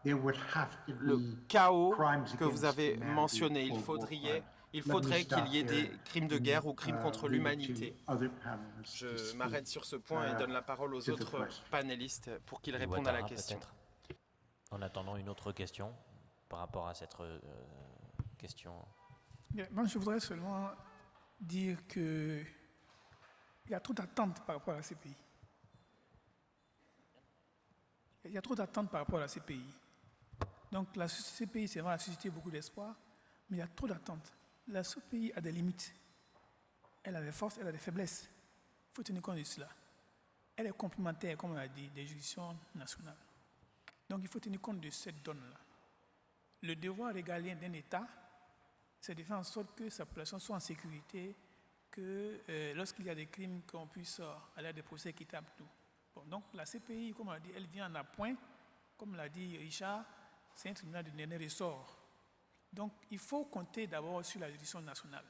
le chaos que vous avez mentionné. Il faudrait qu'il y ait des crimes de guerre ou crimes contre l'humanité. Je m'arrête sur ce point et donne la parole aux autres panélistes pour qu'ils répondent à la question. En attendant une autre question par rapport à cette question. Moi, je voudrais seulement dire qu'il y a trop d'attentes par rapport à la CPI. Il y a trop d'attentes par rapport à la CPI. Donc la CPI, c'est vrai, a suscité beaucoup d'espoir, mais il y a trop d'attentes. La CPI a des limites. Elle a des forces, elle a des faiblesses. Il faut tenir compte de cela. Elle est complémentaire, comme on l'a dit, des juridictions nationales. Donc il faut tenir compte de cette donne-là. Le devoir régalien d'un État, c'est de faire en sorte que sa population soit en sécurité, que lorsqu'il y a des crimes, qu'on puisse aller à des procès équitables. Bon, donc la CPI, comme on l'a dit, elle vient en appoint. Comme l'a dit Richard, c'est un tribunal de dernier ressort. Donc, il faut compter d'abord sur la juridiction nationale.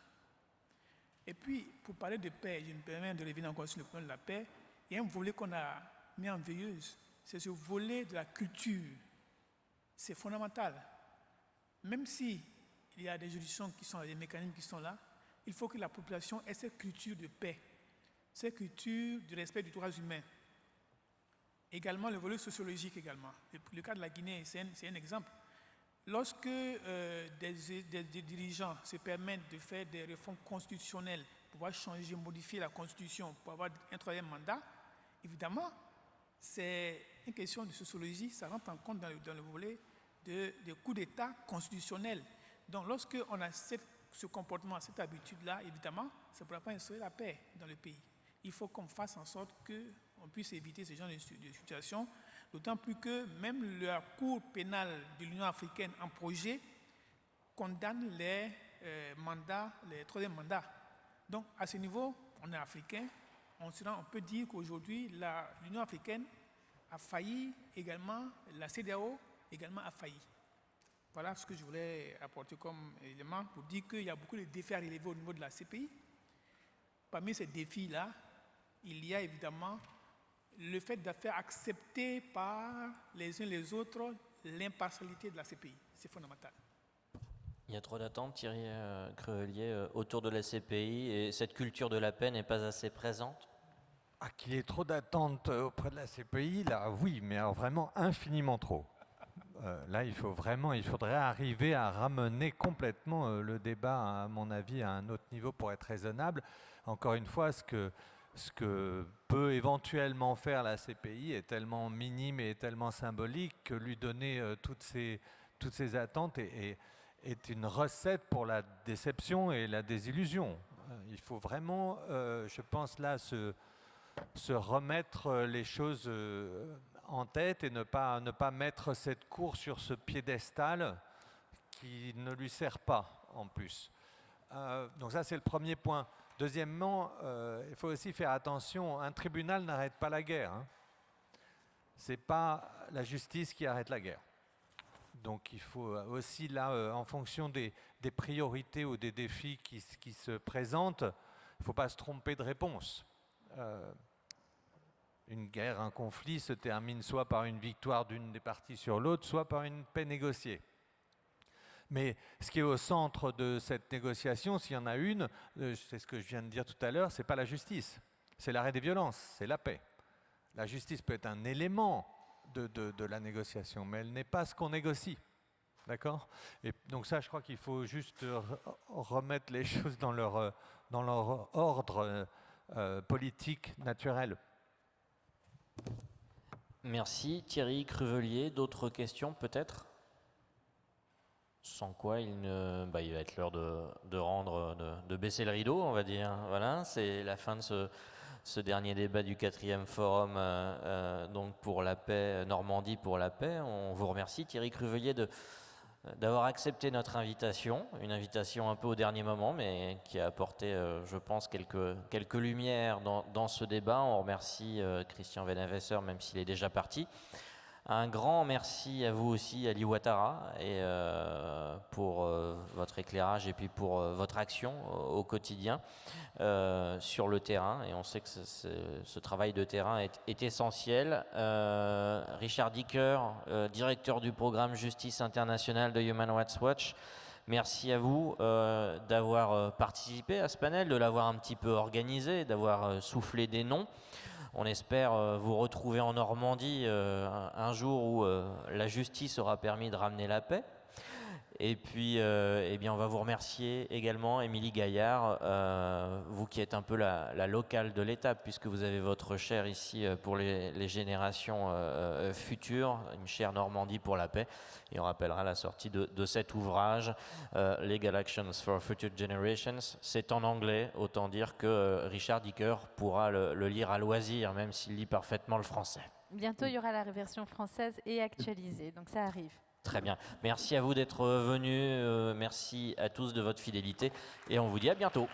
Et puis, pour parler de paix, je me permets de revenir encore sur le point de la paix. Il y a un volet qu'on a mis en veilleuse, c'est ce volet de la culture. C'est fondamental. Même s'il y a des juridictions qui sont là, des mécanismes qui sont là, il faut que la population ait cette culture de paix, cette culture du respect des droits humains. Également, le volet sociologique également. Le cas de la Guinée, c'est un exemple. Lorsque des dirigeants se permettent de faire des réformes constitutionnelles pour pouvoir changer, modifier la Constitution, pour avoir un troisième mandat, évidemment, c'est une question de sociologie, ça rentre en compte dans le volet de coup d'État constitutionnel. Donc, lorsqu'on a ce comportement, cette habitude-là, évidemment, ça ne pourra pas instaurer la paix dans le pays. Il faut qu'on fasse en sorte qu'on puisse éviter ce genre de situation, d'autant plus que même la Cour pénale de l'Union africaine en projet condamne les mandats, les troisième mandats. Donc, à ce niveau, on est africain, on peut dire qu'aujourd'hui, l'Union africaine a failli également, la CEDEAO également a failli. Voilà ce que je voulais apporter comme élément pour dire qu'il y a beaucoup de défis à relever au niveau de la CPI. Parmi ces défis-là, il y a évidemment le fait de faire accepter par les uns les autres l'impartialité de la CPI. C'est fondamental. Il y a trop d'attentes, Thierry Crevellier, autour de la CPI, et cette culture de la paix n'est pas assez présente? Qu'il y ait trop d'attentes auprès de la CPI, là, oui, mais alors vraiment infiniment trop. Là, il faudrait arriver à ramener complètement le débat, à mon avis, à un autre niveau pour être raisonnable. Encore une fois, ce que peut éventuellement faire la CPI est tellement minime et tellement symbolique que lui donner toutes ces attentes est une recette pour la déception et la désillusion. Il faut vraiment, je pense là, se remettre les choses en tête et ne pas mettre cette cour sur ce piédestal qui ne lui sert pas en plus. Donc ça, c'est le premier point. Deuxièmement, il faut aussi faire attention, un tribunal n'arrête pas la guerre. Hein. Ce n'est pas la justice qui arrête la guerre. Donc il faut aussi, là, en fonction des priorités ou des défis qui se présentent, il ne faut pas se tromper de réponse. Une guerre, un conflit se termine soit par une victoire d'une des parties sur l'autre, soit par une paix négociée. Mais ce qui est au centre de cette négociation, s'il y en a une, c'est ce que je viens de dire tout à l'heure, ce n'est pas la justice, c'est l'arrêt des violences, c'est la paix. La justice peut être un élément de la négociation, mais elle n'est pas ce qu'on négocie. D'accord ? Et donc ça, je crois qu'il faut juste remettre les choses dans leur ordre politique naturel. Merci. Thierry Cruvelier, d'autres questions peut-être ? Sans quoi il va être l'heure de baisser le rideau, on va dire. Voilà, c'est la fin de ce dernier débat du 4e forum donc pour la paix, Normandie pour la paix. On vous remercie Thierry Cruvelier d'avoir accepté notre invitation, une invitation un peu au dernier moment, mais qui a apporté, je pense, quelques lumières dans ce débat. On remercie Christian Venavesser, même s'il est déjà parti. Un grand merci à vous aussi, Ali Ouattara, et pour votre éclairage et puis pour votre action au quotidien sur le terrain. Et on sait que ce travail de terrain est essentiel. Richard Dicker, directeur du programme Justice internationale de Human Rights Watch, merci à vous d'avoir participé à ce panel, de l'avoir un petit peu organisé, d'avoir soufflé des noms. On espère vous retrouver en Normandie un jour où la justice aura permis de ramener la paix. Et puis, eh bien, on va vous remercier également, Émilie Gaillard, vous qui êtes un peu la locale de l'étape, puisque vous avez votre chaire ici pour les générations futures, une chaire Normandie pour la paix. Et on rappellera la sortie de cet ouvrage, Legal Actions for Future Generations. C'est en anglais, autant dire que Richard Dicker pourra le lire à loisir, même s'il lit parfaitement le français. Bientôt, il y aura la version française et actualisée, donc ça arrive. Très bien. Merci à vous d'être venus. Merci à tous de votre fidélité. Et on vous dit à bientôt.